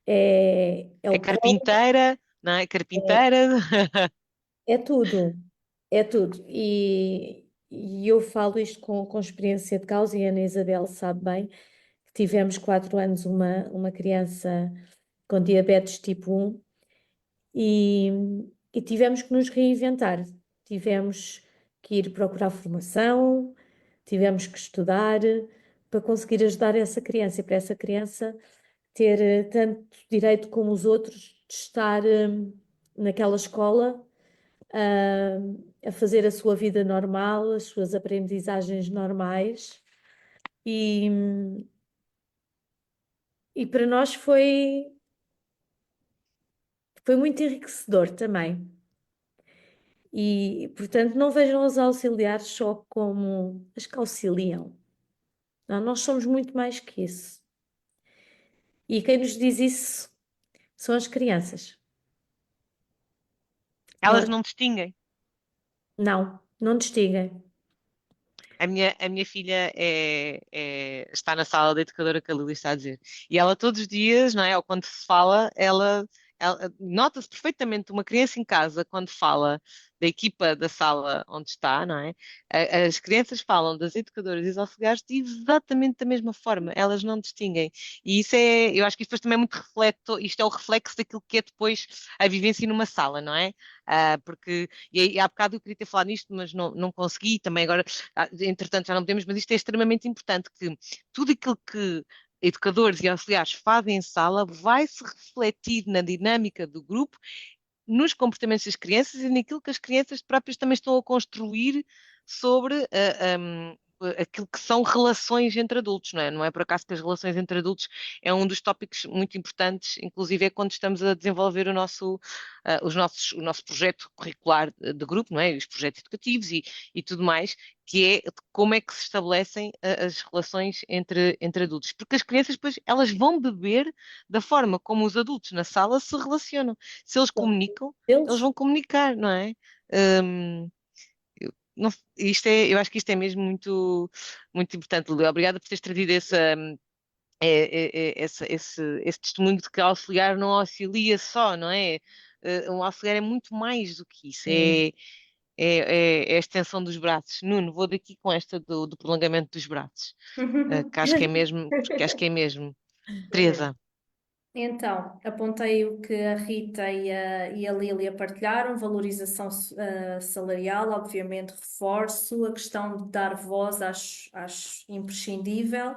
é É o psicólogo, carpinteira, não é? Carpinteira. é tudo, é tudo. E eu falo isto com experiência de causa e a Ana Isabel sabe bem que tivemos 4 anos uma criança com diabetes tipo 1 e, e tivemos que nos reinventar, tivemos que ir procurar formação, tivemos que estudar para conseguir ajudar essa criança e para essa criança ter tanto direito como os outros de estar naquela escola a fazer a sua vida normal, as suas aprendizagens normais e para nós foi muito enriquecedor também. E, portanto, não vejam os auxiliares só como as que auxiliam. Não, nós somos muito mais que isso. E quem nos diz isso são as crianças. Elas Nós, não distinguem. não distinguem. A minha filha está na sala da educadora que a Lili está a dizer. E ela todos os dias, não é? Ou quando se fala, ela nota-se perfeitamente uma criança em casa quando fala da equipa da sala onde está, não é? As crianças falam das educadoras e dos auxiliares de exatamente da mesma forma, elas não distinguem. E isso eu acho que isto depois também é muito isto é o reflexo daquilo que é depois a vivência numa sala, não é? Porque, e há bocado eu queria ter falado nisto, mas não consegui, também agora, entretanto já não podemos, mas isto é extremamente importante, que tudo aquilo que educadores e auxiliares fazem em sala vai se refletir na dinâmica do grupo, nos comportamentos das crianças e naquilo que as crianças próprias também estão a construir sobre aquilo que são relações entre adultos, não é? Não é por acaso que as relações entre adultos é um dos tópicos muito importantes, inclusive é quando estamos a desenvolver o nosso projeto curricular de grupo, não é? Os projetos educativos e tudo mais, que é como é que se estabelecem as relações entre adultos. Porque as crianças, depois, elas vão beber da forma como os adultos na sala se relacionam. Se eles comunicam, eles Eles, vão comunicar, não é? Hum, eu acho que isto é mesmo muito, muito importante, Lúlia. Obrigada por teres trazido esse testemunho de que auxiliar não auxilia só, não é? Um auxiliar é muito mais do que isso. É a extensão dos braços. Nuno, vou daqui com esta do prolongamento dos braços, que acho que é mesmo, porque acho que é mesmo. Teresa. Então, apontei o que a Rita e a Lília partilharam, valorização salarial, obviamente reforço, a questão de dar voz acho imprescindível,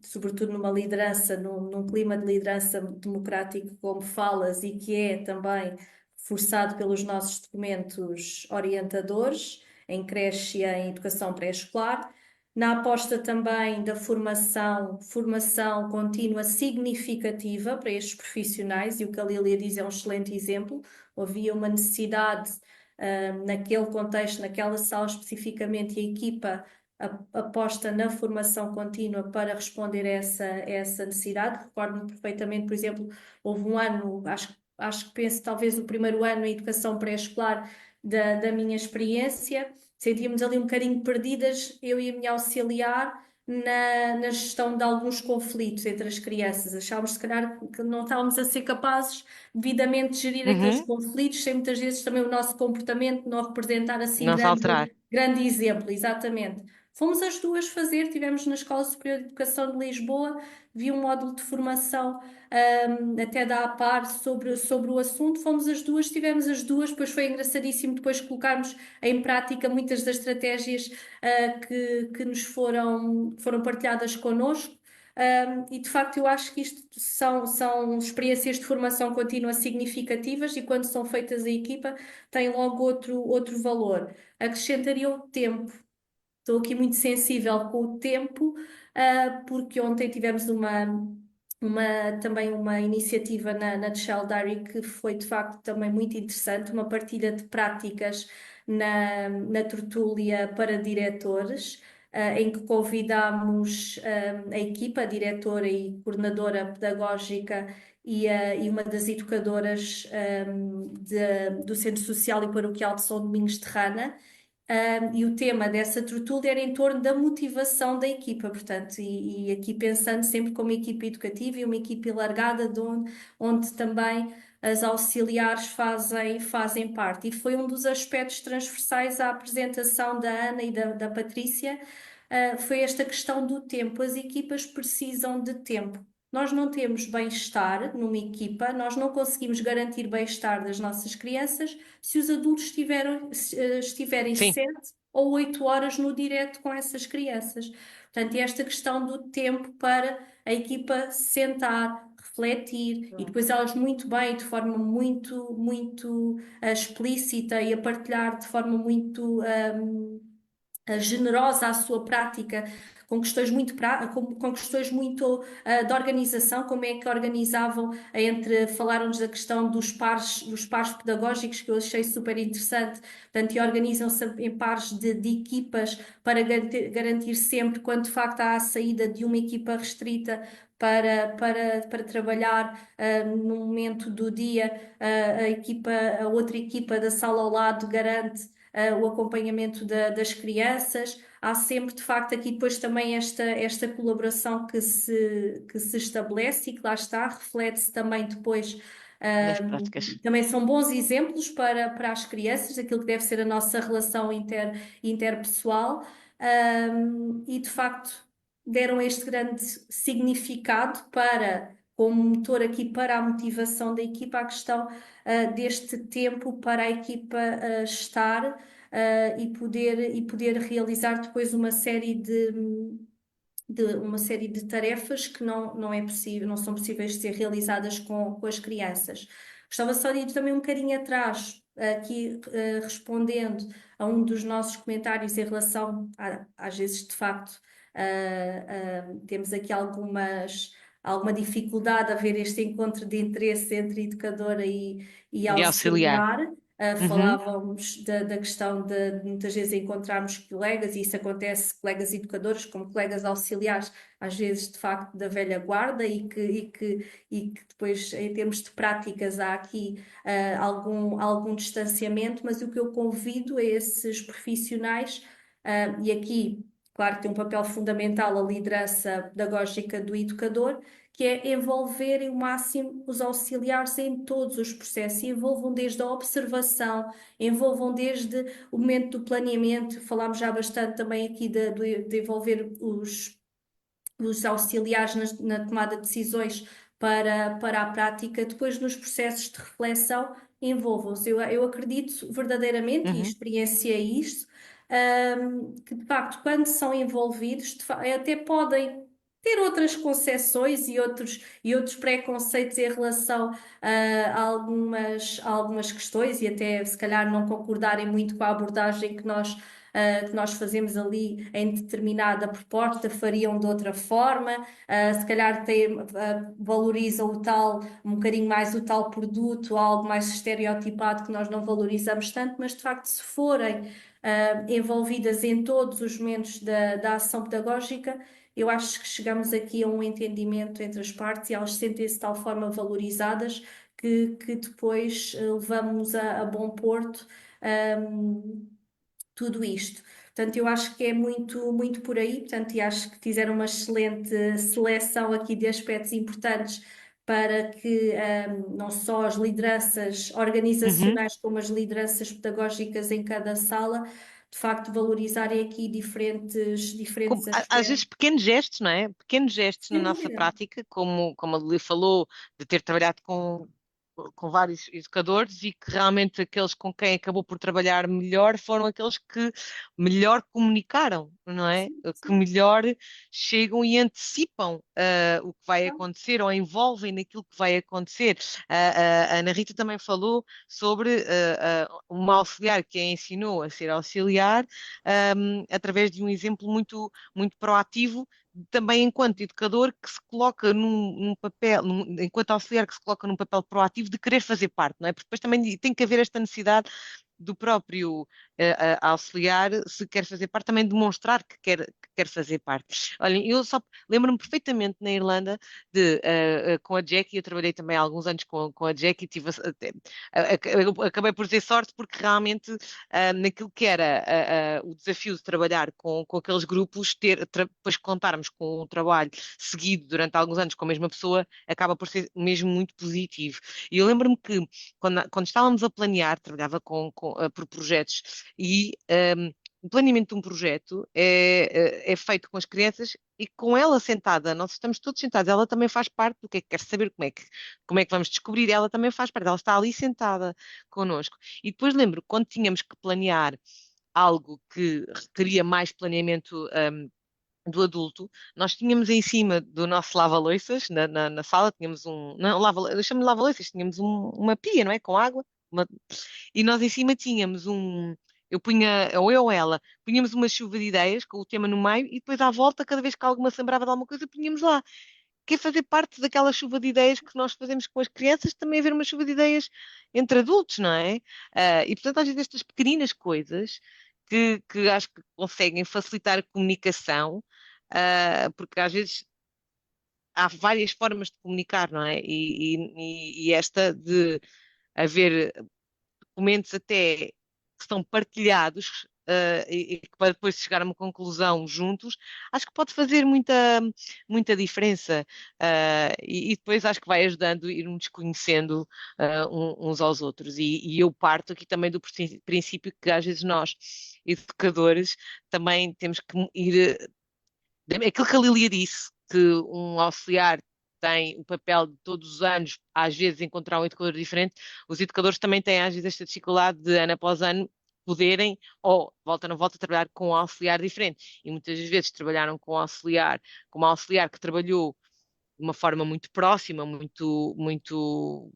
sobretudo numa liderança, num clima de liderança democrático como falas e que é também reforçado pelos nossos documentos orientadores em creche e em educação pré-escolar. Na aposta também da formação contínua significativa para estes profissionais, e o que a Lília diz é um excelente exemplo. Havia uma necessidade, naquele contexto, naquela sala especificamente, e a equipa aposta na formação contínua para responder a essa necessidade. Recordo-me perfeitamente, por exemplo, houve um ano, acho que penso talvez o primeiro ano em educação pré-escolar da minha experiência. Sentíamos ali um bocadinho perdidas, eu e a minha auxiliar, na gestão de alguns conflitos entre as crianças. Achávamos, se calhar, que não estávamos a ser capazes devidamente de gerir aqueles Uhum. conflitos, sem muitas vezes também o nosso comportamento não representar assim Não se alterar. grande exemplo, exatamente. Fomos as duas fazer, tivemos na Escola Superior de Educação de Lisboa, vi um módulo de formação até da APAR sobre o assunto, fomos as duas, tivemos as duas, depois foi engraçadíssimo depois colocarmos em prática muitas das estratégias que nos foram partilhadas connosco. E de facto eu acho que isto são experiências de formação contínua significativas e quando são feitas em equipa têm logo outro valor. Acrescentaria o tempo. Estou aqui muito sensível com o tempo, porque ontem tivemos também uma iniciativa na Shell Diary que foi de facto também muito interessante, uma partilha de práticas na tertúlia para diretores, em que convidámos a equipa, a diretora e coordenadora pedagógica e uma das educadoras do Centro Social e Paroquial de São Domingos de Rana. E o tema dessa tertúlia era em torno da motivação da equipa, portanto, e aqui pensando sempre como equipa educativa e uma equipa alargada onde também as auxiliares fazem parte. E foi um dos aspectos transversais à apresentação da Ana e da Patrícia, foi esta questão do tempo. As equipas precisam de tempo. Nós não temos bem-estar numa equipa, nós não conseguimos garantir bem-estar das nossas crianças se os adultos estiverem Sim. sede ou 8 horas no direto com essas crianças. Portanto, e esta questão do tempo para a equipa sentar, refletir e depois elas muito bem, de forma muito explícita e a partilhar de forma muito generosa à sua prática, com questões com questões muito de organização, como é que organizavam falaram-nos da questão dos pares pedagógicos, que eu achei super interessante, portanto, e organizam-se em pares de equipas para garantir sempre, quando de facto há a saída de uma equipa restrita, para trabalhar no momento do dia, a outra equipa da sala ao lado garante o acompanhamento das crianças. Há sempre, de facto, aqui depois também esta colaboração que se estabelece e que lá está, reflete-se também depois. nas práticas. Também são bons exemplos para as crianças, aquilo que deve ser a nossa relação interpessoal, e de facto deram este grande significado como motor aqui para a motivação da equipa, a questão deste tempo para a equipa estar e poder realizar depois uma série de tarefas que não é possível, não são possíveis de ser realizadas com as crianças. Gostava só de ir também um bocadinho atrás, aqui respondendo a um dos nossos comentários em relação, às vezes, de facto, temos aqui alguma dificuldade a ver este encontro de interesse entre educadora e E auxiliar. auxiliar. Uhum. Falávamos da questão de muitas vezes encontrarmos colegas, e isso acontece, colegas educadores como colegas auxiliares, às vezes de facto da velha guarda, e que depois, em termos de práticas, há aqui algum distanciamento, mas o que eu convido a esses profissionais, e aqui, claro que tem um papel fundamental a liderança pedagógica do educador, que é envolverem o máximo os auxiliares em todos os processos, e envolvam desde a observação, envolvam desde o momento do planeamento. Falámos já bastante também aqui de envolver os auxiliares na tomada de decisões para a prática, depois nos processos de reflexão, envolvam-se. Eu acredito verdadeiramente, e Uhum. experienciei isto, que de facto, quando são envolvidos, até podem ter outras concepções e outros preconceitos em relação a algumas questões, e até se calhar não concordarem muito com a abordagem que nós fazemos ali em determinada proposta, fariam de outra forma, se calhar valorizam um bocadinho mais o tal produto, algo mais estereotipado que nós não valorizamos tanto, mas de facto, se forem envolvidas em todos os momentos da ação pedagógica, eu acho que chegamos aqui a um entendimento entre as partes, e elas sentem-se de tal forma valorizadas que depois levamos a bom porto tudo isto. Portanto, eu acho que é muito por aí, portanto, e acho que fizeram uma excelente seleção aqui de aspectos importantes para que não só as lideranças Uhum. organizacionais como as lideranças pedagógicas em cada sala, de facto, valorizarem aqui diferentes Às aspectos. vezes pequenos gestos, não é? Pequenos gestos na Sem nossa dúvida. prática, como a Lili falou, de ter trabalhado com vários educadores, e que realmente aqueles com quem acabou por trabalhar melhor foram aqueles que melhor comunicaram, não é? Sim, Que sim. melhor chegam e antecipam o que vai Claro. acontecer, ou envolvem naquilo que vai acontecer. A Ana Rita também falou sobre uma auxiliar que a ensinou a ser auxiliar, através de um exemplo muito proativo, também enquanto educador, que se coloca num papel, enquanto auxiliar, que se coloca num papel proativo de querer fazer parte, não é? Porque depois também tem que haver esta necessidade do próprio auxiliar, se quer fazer parte, também demonstrar que quer fazer parte. Olhem, eu só lembro-me perfeitamente na Irlanda com a Jackie. Eu trabalhei também há alguns anos com a Jackie, e eu acabei por ter sorte, porque realmente naquilo que era o desafio de trabalhar com aqueles grupos, depois contarmos com um trabalho seguido durante alguns anos com a mesma pessoa, acaba por ser mesmo muito positivo. E eu lembro-me que quando estávamos a planear, trabalhava por projetos, e o planeamento de um projeto é feito com as crianças e com ela sentada. Nós estamos todos sentados, ela também faz parte do que é que quer saber, como é que vamos descobrir, ela também faz parte, ela está ali sentada connosco. E depois lembro, quando tínhamos que planear algo que requeria mais planeamento do adulto, nós tínhamos em cima do nosso lava-loiças, na sala, tínhamos não, eu chamo de lava-loiças, tínhamos uma pia, não é? Com água, e nós em cima tínhamos eu punha, ou eu ou ela, punhamos uma chuva de ideias com o tema no meio e depois à volta, cada vez que alguma se lembrava de alguma coisa, punhamos lá. Quer fazer parte daquela chuva de ideias que nós fazemos com as crianças, também haver uma chuva de ideias entre adultos, não é? E portanto, às vezes, estas pequeninas coisas que acho que conseguem facilitar a comunicação, porque às vezes há várias formas de comunicar, não é? E esta de haver documentos até que são partilhados, e que para depois chegar a uma conclusão juntos, acho que pode fazer muita diferença. E depois acho que vai ajudando a irmos conhecendo uns aos outros. E eu parto aqui também do princípio que às vezes nós, educadores, também temos que ir. Aquilo que a Lília disse, que um auxiliar tem o papel de todos os anos, às vezes, encontrar um educador diferente, os educadores também têm, às vezes, esta dificuldade de, ano após ano, poderem, ou volta não volta, a trabalhar com um auxiliar diferente. E muitas vezes trabalharam com uma auxiliar que trabalhou de uma forma muito próxima, muito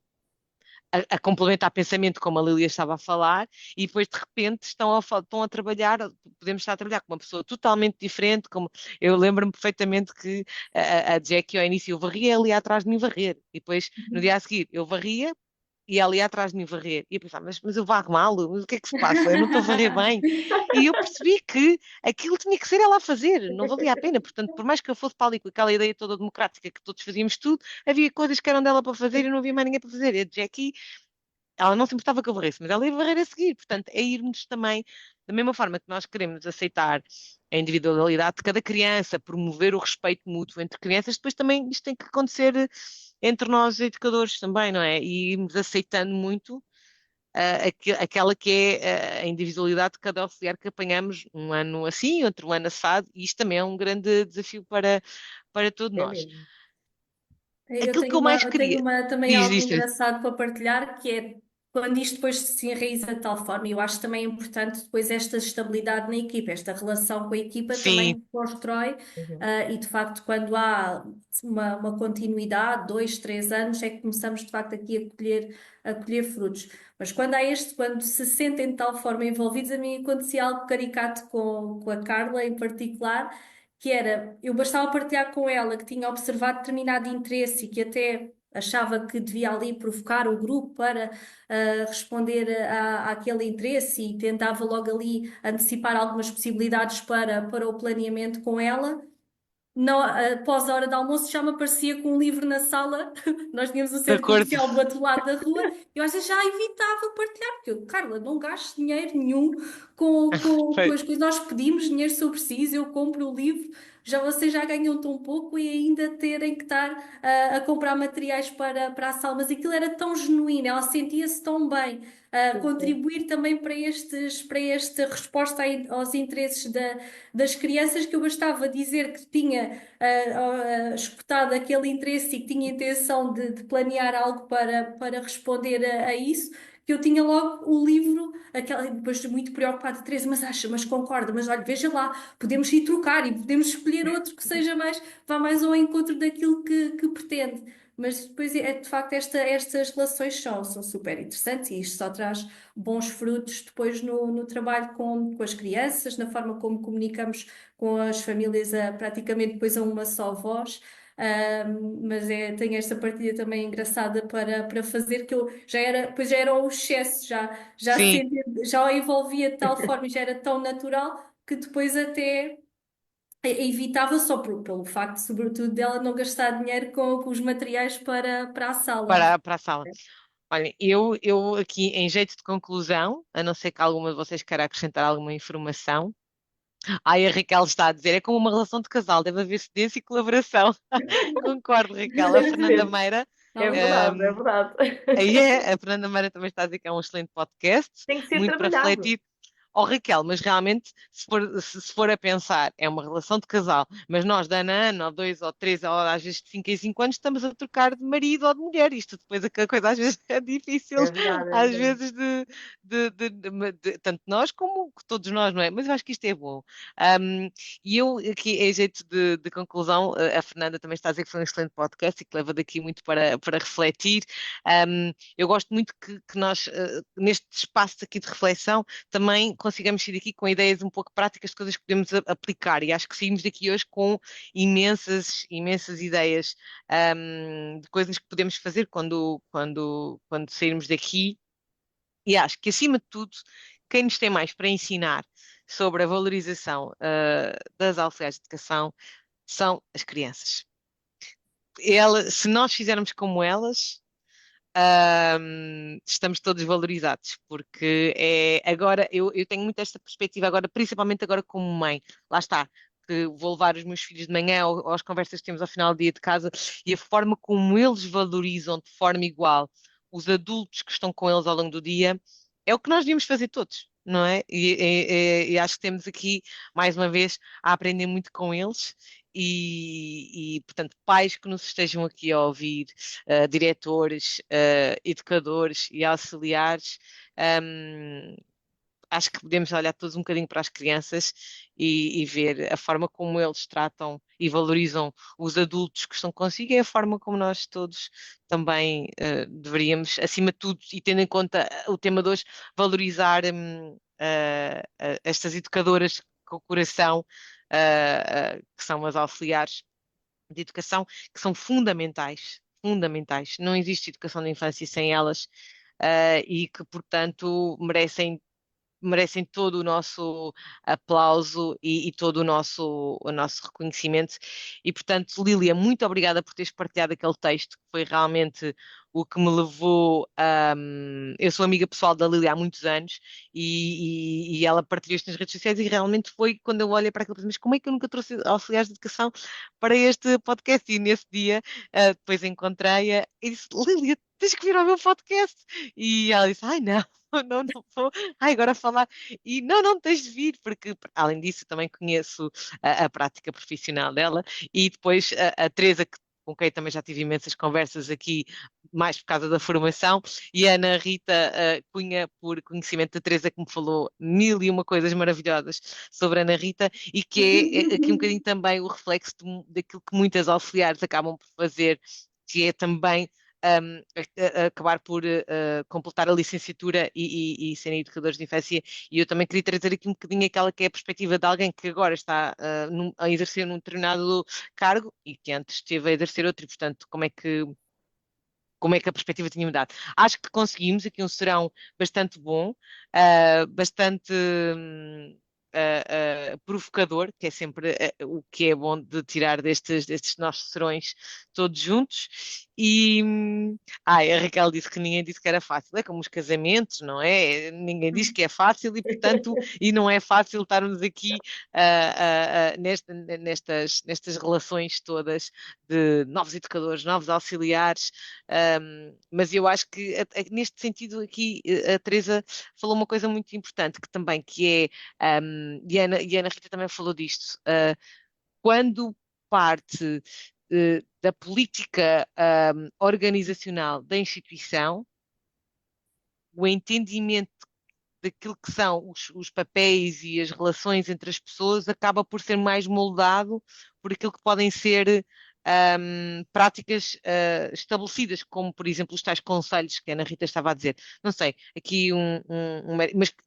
a complementar pensamento, como a Lília estava a falar, e depois de repente estão a trabalhar, podemos estar a trabalhar com uma pessoa totalmente diferente, como eu lembro-me perfeitamente que a Jackie ao início eu varria, ela ia atrás de mim varrer, e depois no dia a seguir eu varria e ela ia atrás de mim varrer, e eu pensava, mas eu varro mal, mas o que é que se passa? Eu não estou a varrer bem, e eu percebi que aquilo tinha que ser ela a fazer, não valia a pena, portanto, por mais que eu fosse para ali com aquela ideia toda democrática, que todos fazíamos tudo, havia coisas que eram dela para fazer e não havia mais ninguém para fazer, e a Jackie ela não se importava que eu varresse, mas ela ia varrer a seguir. Portanto, é irmos também, da mesma forma que nós queremos aceitar a individualidade de cada criança, promover o respeito mútuo entre crianças, depois também isto tem que acontecer entre nós, educadores, também, não é? E irmos aceitando muito aquela que é a individualidade de cada auxiliar que apanhamos um ano assim, outro ano assado, e isto também é um grande desafio para todos É nós. mesmo. Eu Aquilo que tenho eu mais uma, eu tenho queria. uma, também Diz, algo diz, diz. engraçado para partilhar, que é quando isto depois se enraiza de tal forma, e eu acho também importante depois esta estabilidade na equipa, esta relação com a equipa também Sim, se constrói, Uhum. e de facto quando há uma continuidade, 2, 3 anos, é que começamos de facto aqui a colher frutos. Mas quando se sentem de tal forma envolvidos, a mim acontecia algo caricato com a Carla em particular, que era, eu bastava partilhar com ela que tinha observado determinado interesse e que até achava que devia ali provocar o grupo para responder àquele interesse e tentava logo ali antecipar algumas possibilidades para o planeamento com ela. Não, após a hora do almoço já me aparecia com um livro na sala. Nós tínhamos o de centro acordo. comercial do outro lado da rua. Eu às vezes já evitava partilhar, porque eu, Carla, não gasto dinheiro nenhum com as coisas. Nós pedimos dinheiro se eu preciso, eu compro o livro. Já vocês já ganham tão pouco e ainda terem que estar a comprar materiais para a sala. Mas aquilo era tão genuíno, ela sentia-se tão bem. Sim, sim. Contribuir também para esta resposta aos interesses das crianças, que eu bastava dizer que tinha escutado aquele interesse e que tinha intenção de planear algo para responder a isso, que eu tinha logo o livro, depois muito preocupada, Teresa, mas concorda, mas olha, veja lá, podemos ir trocar e podemos escolher outro que seja vá mais ao encontro daquilo que pretende. Mas depois, de facto, estas relações são super interessantes e isto só traz bons frutos depois no trabalho com as crianças, na forma como comunicamos com as famílias praticamente depois a uma só voz. Mas tenho esta partilha também engraçada para fazer, que eu depois já era o excesso, Sim, já o envolvia de tal forma e já era tão natural que depois até evitava só pelo facto, sobretudo, dela não gastar dinheiro com os materiais para a sala. para a sala. Olhem, eu aqui, em jeito de conclusão, a não ser que alguma de vocês queira acrescentar alguma informação, ai, a Raquel está a dizer, é como uma relação de casal, deve haver cedência e colaboração. Concordo, Raquel. A Fernanda Sim. Meira, É Não, verdade, é ehm, verdade. aí a Fernanda Meira também está a dizer que é um excelente podcast, Tem que ser muito para trabalhado. refletir. Oh, Raquel, mas realmente, se for a pensar, é uma relação de casal, mas nós, de ano a ano, ou 2 ou 3, ou às vezes de 5 em 5 anos, estamos a trocar de marido ou de mulher. Isto depois, a coisa às vezes é difícil, É verdade, é às verdade. vezes, tanto nós como todos nós, não é? Mas eu acho que isto é bom. Um, e eu, aqui, em jeito de conclusão, a Fernanda também está a dizer que foi um excelente podcast e que leva daqui muito para refletir. Eu gosto muito que nós, neste espaço aqui de reflexão, também consigamos sair daqui com ideias um pouco práticas de coisas que podemos aplicar. E acho que saímos daqui hoje com imensas ideias, de coisas que podemos fazer quando sairmos daqui. E acho que, acima de tudo, quem nos tem mais para ensinar sobre a valorização, das auxiliares de educação são as crianças. Se nós fizermos como elas, estamos todos valorizados, porque agora eu tenho muito esta perspectiva agora, principalmente agora como mãe, lá está, que vou levar os meus filhos de manhã ou às conversas que temos ao final do dia de casa e a forma como eles valorizam de forma igual os adultos que estão com eles ao longo do dia é o que nós devíamos fazer todos. Não é? E acho que temos aqui, mais uma vez, a aprender muito com eles portanto, pais que nos estejam aqui a ouvir, diretores, educadores e auxiliares, um, acho que podemos olhar todos um bocadinho para as crianças e ver a forma como eles tratam e valorizam os adultos que estão consigo, é a forma como nós todos também deveríamos, acima de tudo, e tendo em conta o tema de hoje, valorizar estas educadoras com o coração, que são as auxiliares de educação, que são fundamentais, fundamentais. Não existe educação de infância sem elas, e que, portanto, merecem todo o nosso aplauso e todo o nosso reconhecimento. E, portanto, Lília, muito obrigada por teres partilhado aquele texto, que foi realmente o que me levou a. Eu sou amiga pessoal da Lília há muitos anos e ela partilhou isto nas redes sociais e realmente foi quando eu olhei para aquilo e pensei, mas como é que eu nunca trouxe auxiliares de educação para este podcast? E nesse dia, depois encontrei-a e disse, Lília, tens que vir ao meu podcast. E ela disse, ai não. Não vou. Ai, agora falar. E não tens de vir, porque além disso também conheço a prática profissional dela e depois a Teresa, com quem também já tive imensas conversas aqui, mais por causa da formação, e a Ana Rita Cunha, por conhecimento da Teresa, que me falou mil e uma coisas maravilhosas sobre a Ana Rita e que é aqui um bocadinho também o reflexo daquilo que muitas auxiliares acabam por fazer, que é também acabar por completar a licenciatura e serem educadores de infância. E eu também queria trazer aqui um bocadinho aquela que é a perspectiva de alguém que agora está a exercer num determinado cargo e que antes esteve a exercer outro, e portanto, como é que a perspectiva tinha mudado. Acho que conseguimos aqui um serão bastante bom, bastante provocador, que é sempre o que é bom de tirar destes nossos serões todos juntos. A Raquel disse que ninguém disse que era fácil. É como os casamentos, não é? Ninguém diz que é fácil e, portanto, e não é fácil estarmos aqui nestas relações todas de novos educadores, novos auxiliares, mas eu acho que neste sentido aqui a Teresa falou uma coisa muito importante que é, e a Ana Rita também falou disto, quando parte da política organizacional da instituição, o entendimento daquilo que são os papéis e as relações entre as pessoas acaba por ser mais moldado por aquilo que podem ser práticas estabelecidas, como por exemplo os tais conselhos que a Ana Rita estava a dizer. Não sei, aqui um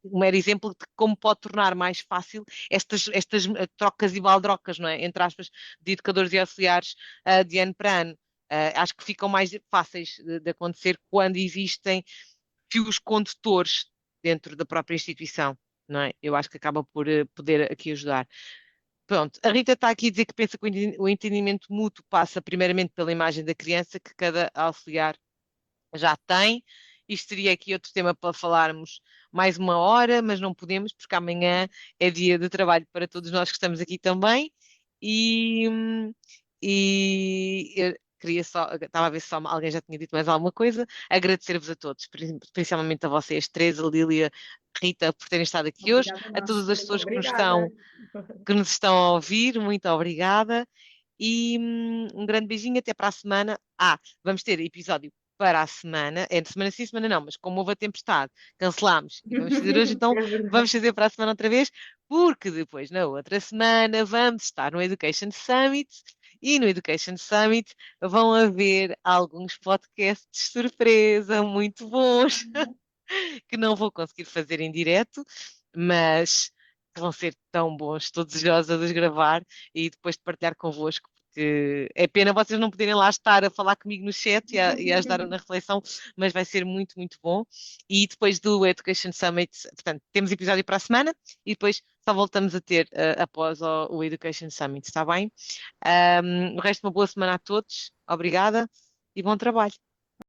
mero exemplo de como pode tornar mais fácil estas trocas e baldrocas, não é? Entre aspas, de educadores e auxiliares de ano para ano. Acho que ficam mais fáceis de acontecer quando existem fios condutores dentro da própria instituição, não é? Eu acho que acaba por poder aqui ajudar. Pronto, a Rita está aqui a dizer que pensa que o entendimento mútuo passa primeiramente pela imagem da criança que cada auxiliar já tem. Isto seria aqui outro tema para falarmos mais uma hora, mas não podemos, porque amanhã é dia de trabalho para todos nós que estamos aqui também. E queria só, estava a ver se só alguém já tinha dito mais alguma coisa. Agradecer-vos a todos, principalmente a vocês, Teresa, Lília, Rita, por terem estado aqui hoje, Obrigada a a nós. todas as Muito pessoas obrigada. que nos estão a ouvir, muito obrigada. E um grande beijinho, até para a semana. Vamos ter episódio para a semana, é de semana sim, semana não, mas como houve a tempestade, cancelámos e vamos fazer hoje, então É verdade. vamos fazer para a semana outra vez, porque depois, na outra semana, vamos estar no Education Summit e no Education Summit vão haver alguns podcasts de surpresa muito bons que não vou conseguir fazer em direto, mas que vão ser tão bons, estou desejosa de os gravar e depois de partilhar convosco, porque é pena vocês não poderem lá estar a falar comigo no chat e a ajudar na reflexão, mas vai ser muito, muito bom. E depois do Education Summit, portanto, temos episódio para a semana e depois só voltamos a ter após o Education Summit, está bem? O resto, uma boa semana a todos, obrigada e bom trabalho.